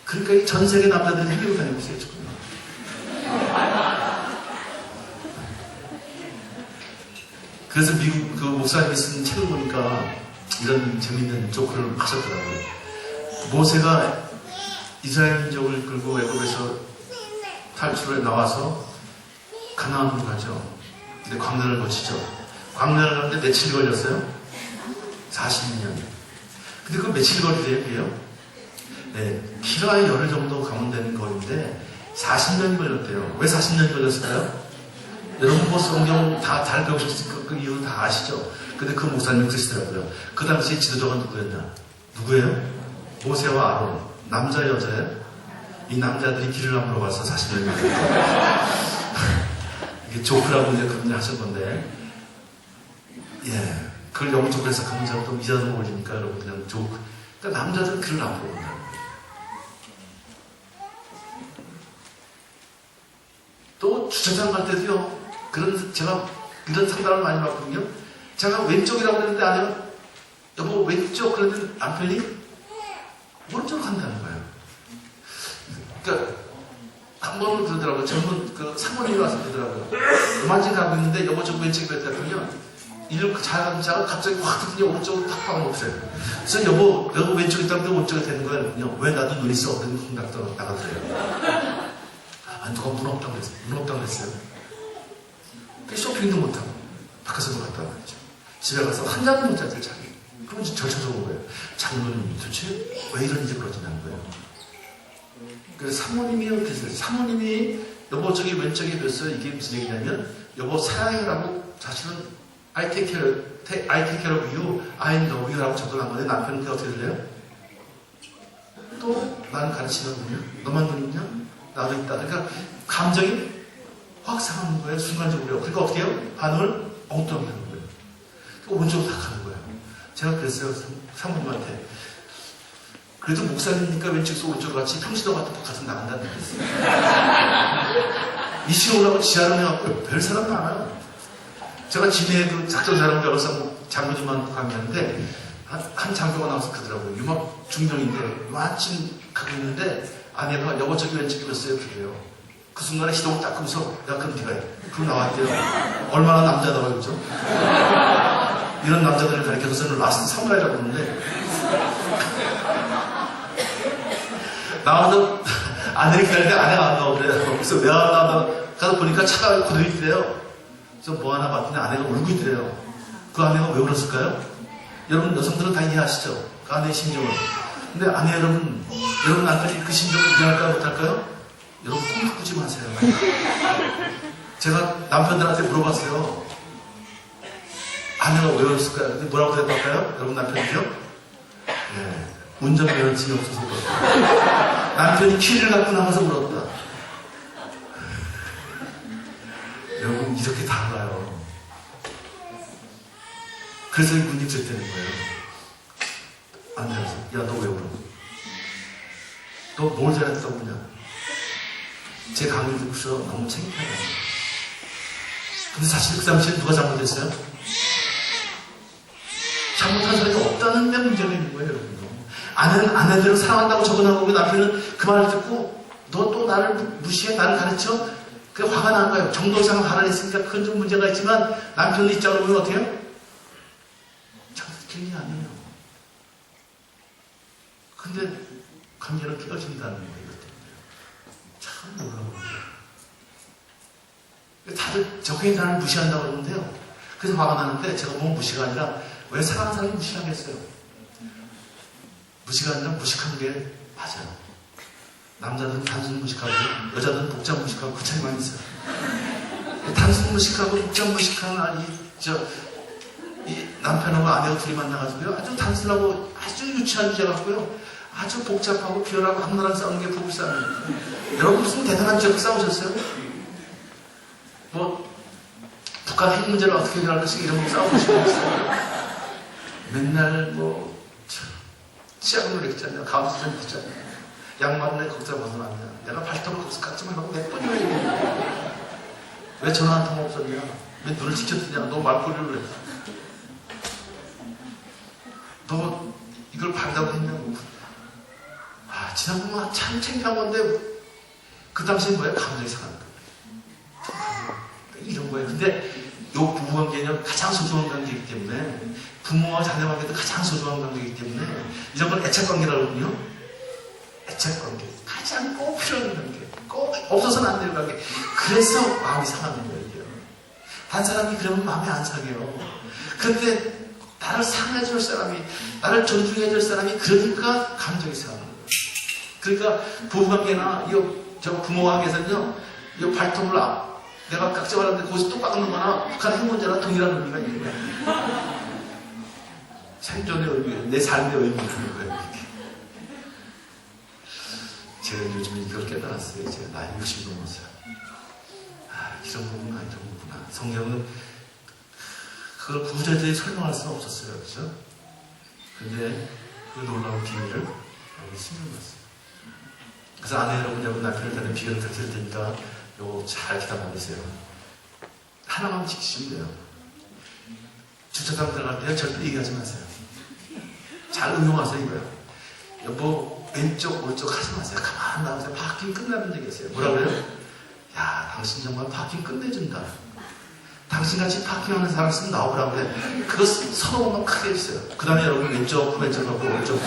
그러니까 이 전 세계 남자들이 해외로 다니고 있어요 지금. 그래서 미국 그 목사님이 쓴 책을 보니까 이런 재밌는 조크를 하셨더라고요. 모세가 이스라엘 민족을 끌고 애굽에서 탈출해 나와서 가나안으로 가죠. 근데 광야를 거치죠. 광야를 가는데 며칠 걸렸어요? 40년. 근데 그 며칠 거리래요, 그게요? 네, 길어야 열흘 정도 가면 되는 거리인데 40년이 걸렸대요. 왜 40년이 걸렸을까요? 여러분 뭐 성경 다 잘 배우셨으니까 그 이유는 다 아시죠? 근데 그 목사님이 그러시더라고요. 그 당시에 지도자가 누구였냐? 누구예요? 모세와 아론. 남자 여자예요? 이 남자들이 길을 안 물어봐서 40년이 걸렸어요. 이게 조크라고 이제 그런 일 하신 건데 예, 그걸 영적으로 해석하면 제가 또 이자도 올리니까 여러분 그냥 조크. 그러니까 남자들은 길을 안 물어본다는 거예요. 또 주차장 갈 때도요. 제가 이런 상담을 많이 받거든요. 제가 왼쪽이라고 그랬는데 아내가 여보 왼쪽 그랬더니 남편이 오른쪽으로 간다는 거예요. 그러니까 한 번은 그러더라고요. 젊은 그 사모님이 와서 그러더라고요. 그만지 가고 있는데 여보 저 왼쪽이 그랬더니요. 이렇게 잘가면 갑자기 확 뜨더니 오른쪽으로 팍 박아놓으세요. 그래서 여보 왼쪽에 있다는데 오른쪽에 되는 거예요. 왜 나도 눈이 써? 그랬더니 훅 나가더래요. 아, 누가 문 없다고 그랬어요. 문 없다고 그랬어요. 쇼핑도 못하고, 바깥에서 갔다 왔죠. 집에 가서 한 잔도 못 잤어요, 자기. 그럼 이제 절차적으로 거예요. 장모님이 도대체 왜 이런지 그러지냐는 거예요. 그래서 사모님이요, 그랬어요. 사모님이, 여보, 저기 왼쪽에 뵀어요. 이게 무슨 얘기냐면, 여보, 사랑해라고 자신은 I take care of you, I love you 라고 적어놓은 건데, 남편은 그게 어떻게 들려요? 또, 나는 가르치는군요. 너만 눈있냐? 나도 있다. 그러니까 감정이 확 상하는 거예요. 순간적으로. 그러니까 어떻게 해요? 반응을 엉뚱하게 하는 거예요. 오른쪽으로 탁 가는 거예요. 제가 그랬어요. 사모님한테. 그래도 목사님이니까 왼쪽에서 오른쪽으로 같이 평시도 같은 나간다는 거였어요. 이 시간 올라가고 지하로 해갖고 별 사람 많아요. 제가 진해에 그 작전사람 배워서 장로님만 강의하는데 한 장로가 나와서 그러더라고요. 유막 중령인데 마침 가고 있는데 아내가 여보 저기 왼쪽이 몇 그래요. 그 순간에 시동을 딱 끄면서 야 그럼 네가 해. 그럼 나왔대요. 얼마나 남자다워 그죠? 이런 남자들을 가르쳐서는 라스트 사무라이라고 부르는데 나와서 아내를 기다리는데 아내가 안 나오고 그래요. 그래서 왜 안 나온다 가서 보니까 차가 고들이 있대요. 그래서 뭐 하나 봤더니 아내가 울고 있더래요. 그 아내가 왜 울었을까요? 여러분 여성들은 다 이해하시죠? 그 아내의 심정을. 근데 아내 여러분 나까지 그 심정을 이해할까요? 못할까요? 여러분 꿈도 꾸지 마세요. 제가 남편들한테 물어봤어요. 아내가 왜 울었을까요? 근데 뭐라고 대답할까요? 여러분 남편이죠? 네, 운전면허증이 없어서 울었다. 남편이 키를 갖고 나가서 울었다. 여러분 이렇게 달라요. 그래서 군님 쇠되는 거예요. 아내라서 야 너 왜 울어? 너 뭘 잘했다고 그러냐? 제 강의 듣고서 너무 창피하다. 근데 사실 그 당시에 누가 잘못했어요? 잘못한 사람이 없다는 데 문제가 있는 거예요, 여러분. 아내는 아내대로 사랑한다고 적어나오고 남편은 그 말을 듣고 너 또 나를 무시해? 나를 가르쳐? 그게 화가 난 거예요. 정도 이상 화가 냈으니까 그건 좀 문제가 있지만 남편 입장으로 보면 어떻게 해요? 참 틀린 게 아니에요. 근데 관계는 깨어진다는 거예요. 참 놀라운 거예요. 다들 적응이 나를 무시한다고 그러는데요. 그래서 화가 나는데 제가 보면 무시가 아니라 왜 사랑하는 사람이 무시하겠어요? 무시가 아니라 무식한 게 맞아요. 남자들은 단순 무식하고 여자들은 복잡 무식하고 그 차이만 있어요. 단순 무식하고 복잡 무식한 이 남편하고 아내가 둘이 만나가지고요. 아주 단순하고 아주 유치한 주제 갖고요. 아주 복잡하고 비열하고 악랄한 싸우는 게 부부싸움이에요. 여러분 무슨 대단한 지역 싸우셨어요? 뭐 북한 핵 문제를 어떻게 해결할 것인가 이런 거 싸우고 싶었어요. 맨날 뭐 치약을 그랬잖아요. 가운데서 했잖아요. 양말을 거기서 벗어나면 내가 발톱을 거기서 깎지 말라고 몇 번이나 얘기했냐. 왜 전화 한 통 없었냐. 왜 눈을 지켰느냐. 너 말꼬리를 왜. 너 이걸 반다고 했냐고. 아, 지난번에 참 창피한 건데 그 당시엔 뭐야? 감정이 상한 거예요. 이런 거예요. 근데 요 부부관계는 가장 소중한 관계이기 때문에 부모와 자녀 관계도 가장 소중한 관계이기 때문에 이런 걸 애착관계라고 하거든요. 애착관계. 가장 꼭 필요한 관계. 꼭 없어서는 안 되는 관계. 그래서 마음이 상하는 거예요. 이게. 단 사람이 그러면 마음이 안 상해요. 그런데 나를 사랑해줄 사람이, 나를 존중해줄 사람이 그러니까 감정이 상하는 거예요. 그러니까 부부관계나 저 부모와 관계에서는요, 이 발톱을 내가 깎지 말았는데 거기서 또 깎는 거나 북한 핵 문제나 동일한 의미가 있는 거예요. 생존의 의미, 내 삶의 의미가 있는 거예요. 이렇게. 제가 요즘 이걸 깨달았어요. 제가 나이 60 넘었어요. 아, 이런 거구나, 이런 거구나. 성경은 그걸 구체적으로 설명할 수는 없었어요. 그죠? 근데 그 놀라운 비밀을 여기 숨겨놨어요. 그래서 아내 여러분, 남편을 다는 비결을 드릴 테니까 요거 잘 기다려 보세요. 하나만 지키시면 돼요. 주차장 들어갈 때 절대 얘기하지 마세요. 잘 응용하세요, 이거요. 여보, 왼쪽, 오른쪽 하지 마세요. 가만 나오세요. 파킹 끝나는 적이 있어요. 뭐라 그래요? 야, 당신 정말 파킹 끝내준다. 당신같이 파킹하는 사람 있으면 나오라고 그래. 그거 서러움만 크게 했어요. 그 다음에 여러분 왼쪽 하고 오른쪽.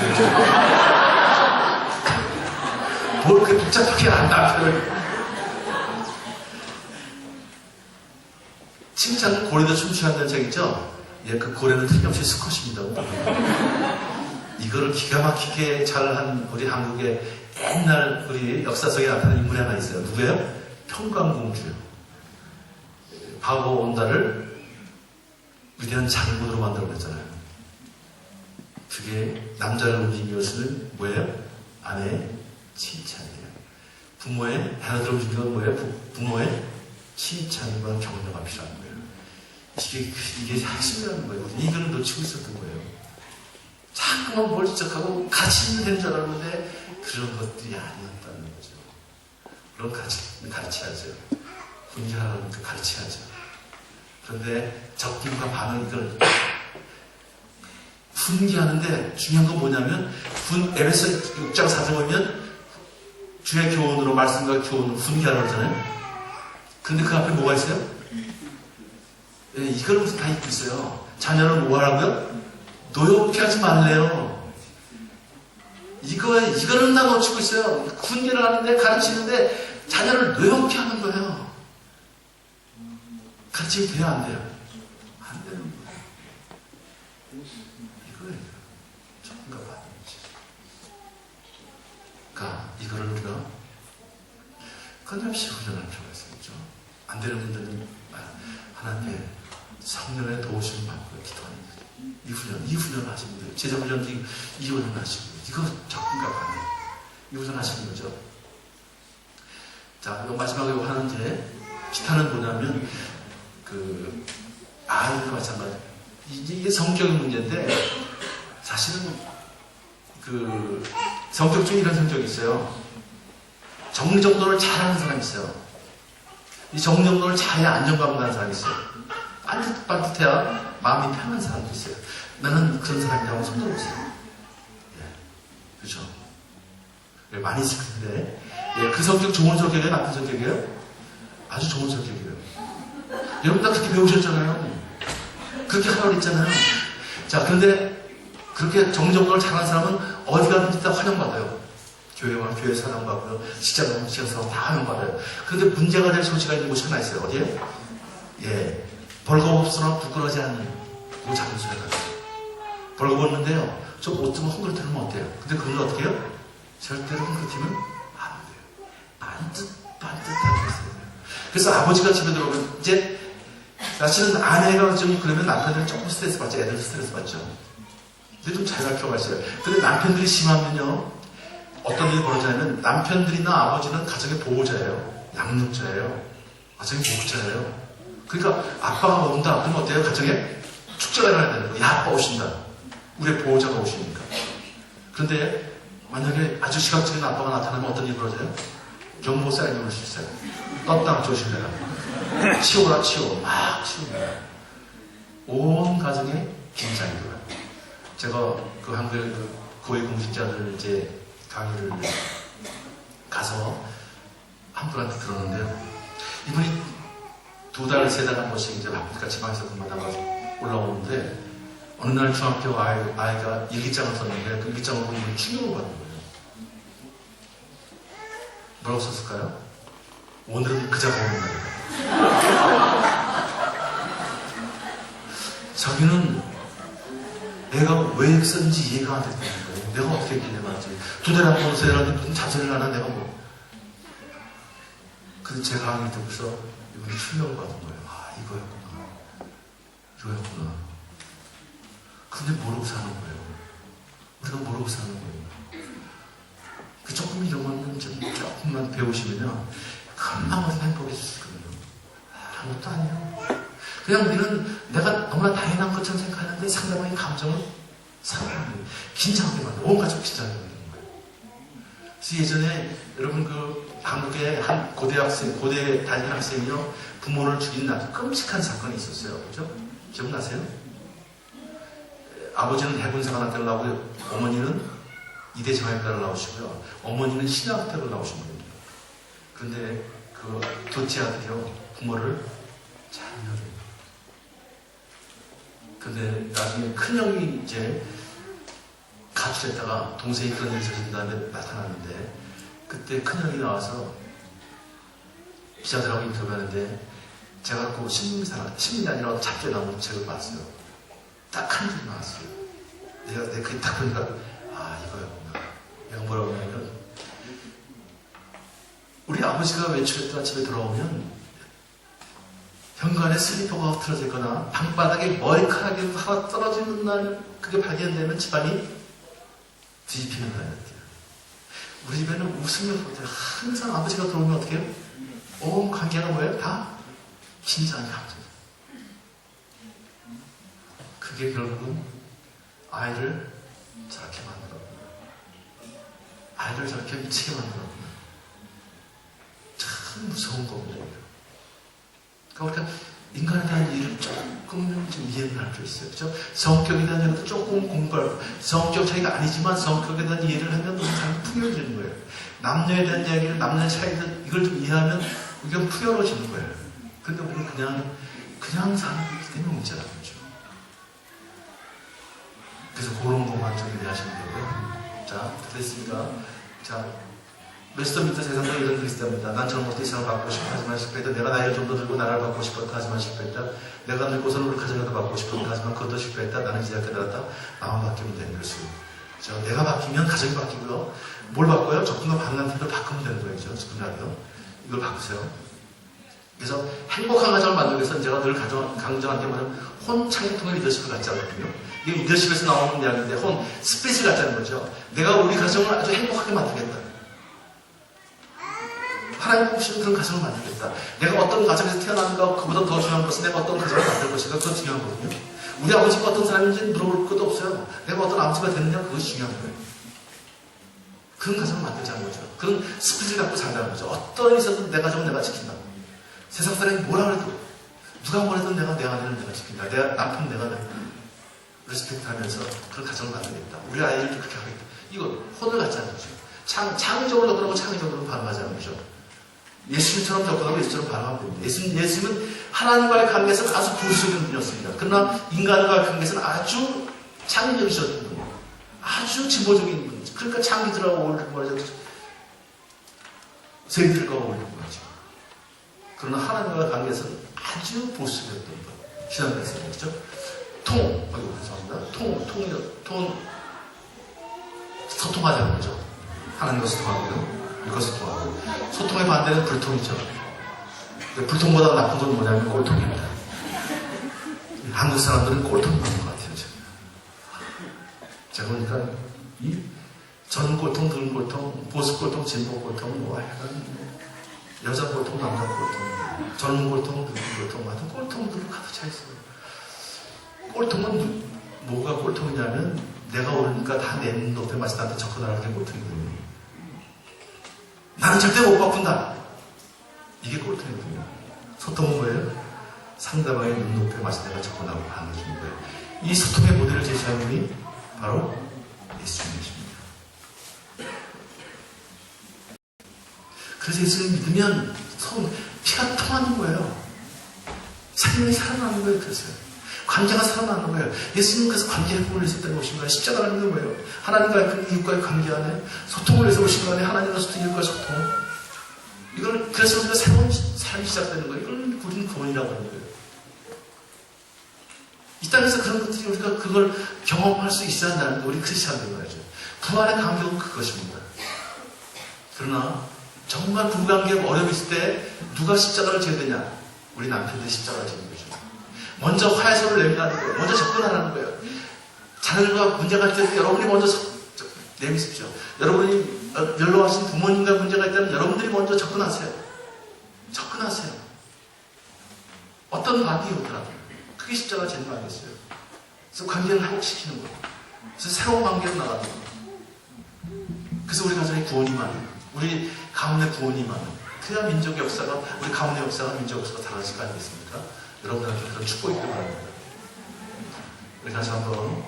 뭘 그렇게 복잡하게 안다. 칭찬은 고래도 춤추한다는 책 있죠? 예, 그 고래는 틀림없이 수컷입니다. 이거를 기가 막히게 잘한 우리 한국의 옛날 우리 역사 속에 나타난 인물이 하나 있어요. 누구예요? 평강공주요. 바보 온다를 위대한 장군으로 만들어냈잖아요. 그게 남자를 움직인 것은 뭐예요? 아내의 칭찬이에요. 부모의 아내를 움직인 건 뭐예요? 부모의 칭찬과 격려가 필요한 거예요. 이게 핵심이라는 거예요. 이거는 놓치고 있었던 거예요. 자꾸만 뭘 지적하고 가르치면 되는 줄 알았는데 그런 것들이 아니었다는 거죠. 그런 가르쳐야죠. 훈계하는 그 가르쳐야죠. 그런데 적군과 반응 이걸 훈계하는데 중요한 건 뭐냐면 에베소 6장 4절 보면 주의 교훈으로 말씀과 교훈을 훈계하라고 하잖아요. 그런데 그 앞에 뭐가 있어요? 예, 이걸 무슨 다 입고 있어요. 자녀를 뭐 하라고요? 노엽게 하지 말래요. 이거는 다 놓치고 있어요. 훈계를 하는데 가르치는데 자녀를 노엽게 하는 거예요. 가르치면 돼요, 안 돼요? 안 되는 거예요. 이거예요. 전가 받는지. 그러니까 이거를 우리가 끊임없이 훈련할 필요가 있죠. 안 되는 분들은 하나님께 성령의 도우심을 받고 기도하는 거예요. 이 훈련을 하시는 거예요. 제자 훈련 이 훈련을 하시는 거예요. 이거 적군과 반응. 이 훈련 하시는 거죠. 자, 마지막으로 하는 기타는 뭐냐면 아이도 마찬가지. 이게 성적인 문제인데, 사실은, 성격 중에 이런 성격이 있어요. 정리정돈을 잘하는 사람이 있어요. 이 정리정돈을 잘해야 안정감을 가는 사람이 있어요. 반듯해야 마음이 편한 사람도 있어요. 나는 그런 사람이라고 손 들어보세요. 예. 그죠? 예, 많이 있을 텐데. 예, 그 성격 좋은 성격이에요? 나쁜 성격이에요? 아주 좋은 성격이에요. 여러분 다 그렇게 배우셨잖아요. 그렇게 하라고 했잖아요. 자, 그런데 그렇게 정정을 잘하는 사람은 어디 가든지 다 환영받아요. 교회 사랑받고요. 직장 가면 직장 사랑 다 환영받아요. 그런데 문제가 될 소지가 있는 곳이 하나 있어요. 어디에? 예. 벌거벗으나 부끄러워하지 않는 그 작은 소리가 있어요. 벌거벗는데요. 저 옷 좀 헝그러뜨리면 어때요? 근데 그건 어떻게 해요? 절대로 헝그러뜨리면 안 반듯하게 했어요. 그래서 아버지가 집에 들어오면 이제 사실은 아내가 좀 그러면 남편들이 조금 스트레스 받죠. 애들 스트레스 받죠. 근데 좀 잘 살펴봤어요. 근데 남편들이 심하면요, 어떤 일이 벌어지냐면 남편들이나 아버지는 가정의 보호자예요. 양육자예요. 가정의 보호자예요. 그러니까 아빠가 온다 그러면 어때요? 가정에 축제가 일어나야 되는 거예요. 야, 아빠 오신다. 우리의 보호자가 오시니까. 그런데 만약에 아주 시각적인 아빠가 나타나면 어떤 일이 벌어져요? 경보 사인을 올 수 있어요. 떴다 조심해라. 치워라 치워. 막 치웁니다. 온 가정에 긴장이 들어요. 제가 그 한국의 그 고위공직자들 이제 강의를 가서 한 분한테 들었는데요. 이분이 2달, 3달 한 번씩 이제 바쁘니까 지방에서 근무하다가 올라오는데 어느 날 중학교 아이가 일기장을 썼는데 그 일기장을 보면 충격을 받는 거예요. 뭐라고 썼을까요? 오늘은 그자가 오는 날이다. 자기는 내가 왜 썼는지 이해가 안 됐다는 거예요. 내가 어떻게 했길래 말이지. 2달에 한 번 세라니 무슨 자제를 하나 내가 뭐. 근데 제 강의 듣고서 이분이 충격을 받은 거예요. 아, 이거였구나. 근데 모르고 사는 거예요. 우리가 모르고 사는 거예요. 그 조금 이런 거는 좀 조금만 배우시면요, 금방 어디 행복해질 수 있거든요. 아무것도 아니에요. 그냥 우리는 내가 너무나 당연한 것처럼 생각하는데 상대방의 감정을 사랑하는 거예요. 긴장하게 만들어. 온 가족 긴장하게 만드는 거예요. 그래서 예전에 여러분 그 한국의 한 고대 다니는 학생이요, 부모를 죽인 아주 끔찍한 사건이 있었어요. 그죠? 기억나세요? 아버지는 해군사관 학교를 나오고 어머니는 이대 정학과를 나오시고요. 어머니는 신학대를 나오신 분입니다. 그런데 그 둘째 아들이요, 부모를 잔인하게. 근데 나중에 큰형이 이제 가출했다가 동생이 그런 일을 저지른 다음에 나타났는데, 그때 큰형이 나와서 기자들하고 인터뷰하는데 제가 그 신문이 아니라 잡지에 나온 책을 봤어요. 딱 한 줄 나왔어요. 내가 그게 딱 보니까 아, 이거였구나. 내가 뭐라고 하냐면, 우리 아버지가 외출했다가 집에 돌아오면 현관에 슬리퍼가 틀어져 있거나 방바닥에 머리카락이 하나 떨어지는 날 그게 발견되면 집안이 뒤집히는 날이었대요. 우리 집에는 웃으면서 항상 아버지가 들어오면 어떻게 해요? 온 관계가 뭐예요? 다 긴장이 감정. 그게 결국은 아이를 저렇게 만들었구나. 아이를 저렇게 미치게 만들었구나. 참 무서운 겁니다. 그러니까 우리가 인간에 대한 이해를 조금은 좀 이해를 할 수 있어요. 그렇죠? 성격에 대한 이해도 조금 공부하고, 성격 차이가 아니지만 성격에 대한 이해를 하면 너무 잘 풍요해지는 거예요. 남녀에 대한 이야기를, 남녀의 차이를 이걸 좀 이해하면 이게 풍요로워지는 거예요. 근데 우리는 그냥 사는 거기 때문에 문제라는 거죠. 그래서 그런 것만 좀 이해하시면 되고요. 자, 됐습니까? 자, 몇십 미터 세상도 이런 그리스도입니다. 난 젊을 때 이상을 받고 싶어 하지만 실패했다. 내가 나이를 좀 더 들고 나라를 받고 싶었다 하지만 실패했다. 내가 늙고서는 우리 가정을 받고 싶었다 하지만 그것도 실패했다. 나는 이제 깨달았다. 나만 바뀌면 되는 것이고. 내가 바뀌면 가정이 바뀌고요. 뭘 바꿔요? 접근과 반응하는 태도를 바꾸면 되는 거예요. 접근하고요. 이걸 바꾸세요. 그래서 행복한 가정을 만들기 위해서 제가 늘 강조한 게 뭐냐면 혼창통의 리더십을 갖지 않거든요. 이게 리더십에서 나오는 이야기인데 스피릿을 갖자는 거죠. 내가 우리 가정을 아주 행복하게 만들겠다. 하나님 보시는 그런 가정을 만들겠다. 내가 어떤 가정에서 태어났는가 그보다 더 중요한 것은 내가 어떤 가정을 만들 것인가 그거 중요한 거거든요. 우리 아버지가 어떤 사람인지 물어볼 것도 없어요. 내가 어떤 아버지가 됐느냐 그것이 중요한 거예요. 그런 가정을 만들자는 거죠. 그런 스피릿을 갖고 살자는 거죠. 어떤 일이 있어도 내 가정은 내가 지킨다. 세상 사람이 뭐라 그래도 누가 뭐래도 내 아내는 내가 지킨다. 내 남편 내가 리스펙트 하면서 그런 가정을 만들겠다. 우리 아이를 그렇게 하겠다. 이거 혼을 갖자는 거죠. 창의적으로 접근하고 창의적으로 반응하자는 거죠. 예수님처럼 접근하고 예수님처럼 반응하면 됩니다. 예수님은 하나님과의 관계에서는 아주 보수적인 분이었습니다. 그러나 인간과의 관계에서는 아주 창의적이셨던 분이에요. 아주 진보적인 분이죠. 그러니까 창의들하고 어울리고 말이죠. 세계들과 어울리고 말이죠. 그러나 하나님과의 관계에서는 아주 보수적이었던 분. 신앙에서 그렇죠? 죄송합니다. 소통하자는 거죠. 하나님과 소통하고요. 이거 소통하고. 소통의 반대는 불통이죠. 불통보다 나쁜 건 뭐냐면 꼴통입니다. 한국 사람들은 꼴통 받는 것 같아요. 제가 보니까 이 전 꼴통, 들 꼴통, 보수 꼴통, 진보 꼴통, 뭐 약간 여자 꼴통, 남자 꼴통, 젊은 꼴통, 늙은 꼴통, 같은 꼴통들로 가득 차 있어요. 꼴통은 뭐가 꼴통이냐면 내가 오르니까 다 내 눈높이에 맞춰 나한테 접근하는 게 꼴통이거든요. 나는 절대 못 바꾼다. 이게 꼴통이거든요. 소통은 뭐예요? 상대방의 눈높이에 맞춰 내가 접근하고 반응해주는 거예요. 이 소통의 모델을 제시한 분이 바로 예수님이십니다. 그래서 예수님 믿으면 피가 통하는 거예요. 생명이 살아나는 거예요. 그래서 관계가 살아나는 거예요. 예수님은 그래서 관계 회복을 위해서 오신 거예요. 십자가를 믿는 거예요. 하나님과의 이웃과의 관계 안에 소통을 위해서 오신 거예요. 하나님과 소통, 이웃과 소통. 이걸 그래서 우리가 새로운 삶이 시작되는 거예요. 이걸 우리는 구원이라고 하는 거예요. 이 땅에서 그런 것들이 우리가 그걸 경험할 수 있어야 한다는 게 우리 크리스찬들 말이죠. 부활의 감격은 그것입니다. 그러나 정말 부부관계에 어려움이 있을 때 누가 십자가를 져야 되냐? 우리 남편들이 십자가를 지는 거죠. 먼저 화해서를 내밀라는 거예요. 먼저 접근하라는 거예요. 자녀들과 문제가 있을 때 여러분이 먼저 내미십시오. 여러분이 연로하신 부모님과 문제가 있다면 여러분들이 먼저 접근하세요. 접근하세요. 어떤 반응이 오더라도 그게 십자가 지는 거 아니겠어요? 그래서 관계를 회복시키는 거예요. 그래서 새로운 관계로 나가는 거예요. 그래서 우리 가정에 구원이 많아요. 우리 가문의 구원이 많아요. 그래야 민족의 역사가, 우리 가문의 역사가, 민족 역사가 달라질 거 아니겠습니까? 여러분들한테 그런 축복이 있길 바랍니다. 우리 다시 한번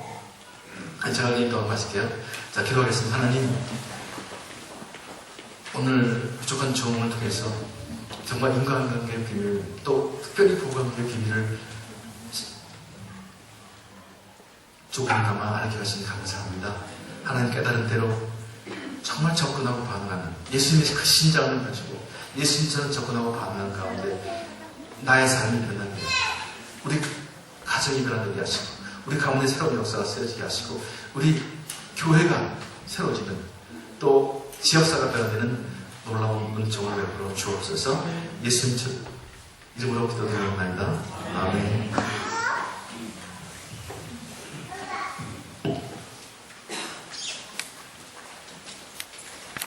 간절하게 기도하실게요. 자, 기도하겠습니다. 하나님, 오늘 부족한 조언을 통해서 정말 인간관계의 비밀, 또 특별히 부부관계의 비밀을 조금이나마 알게 하시니 감사합니다. 하나님 깨달은 대로 정말 접근하고 반응하는 예수님의 그 신장을 가지고 예수님처럼 접근하고 반응하는 가운데 나의 삶이 변하게 하시고 우리 가정이 변하게 하시고 우리 가문의 새로운 역사가 쓰여지게 하시고 우리 교회가 새로워지는 또 지역사가 변화되는 놀라운 은총을 베풀어 주옵소서. 예수님 이름으로 기도드립니다. 아멘.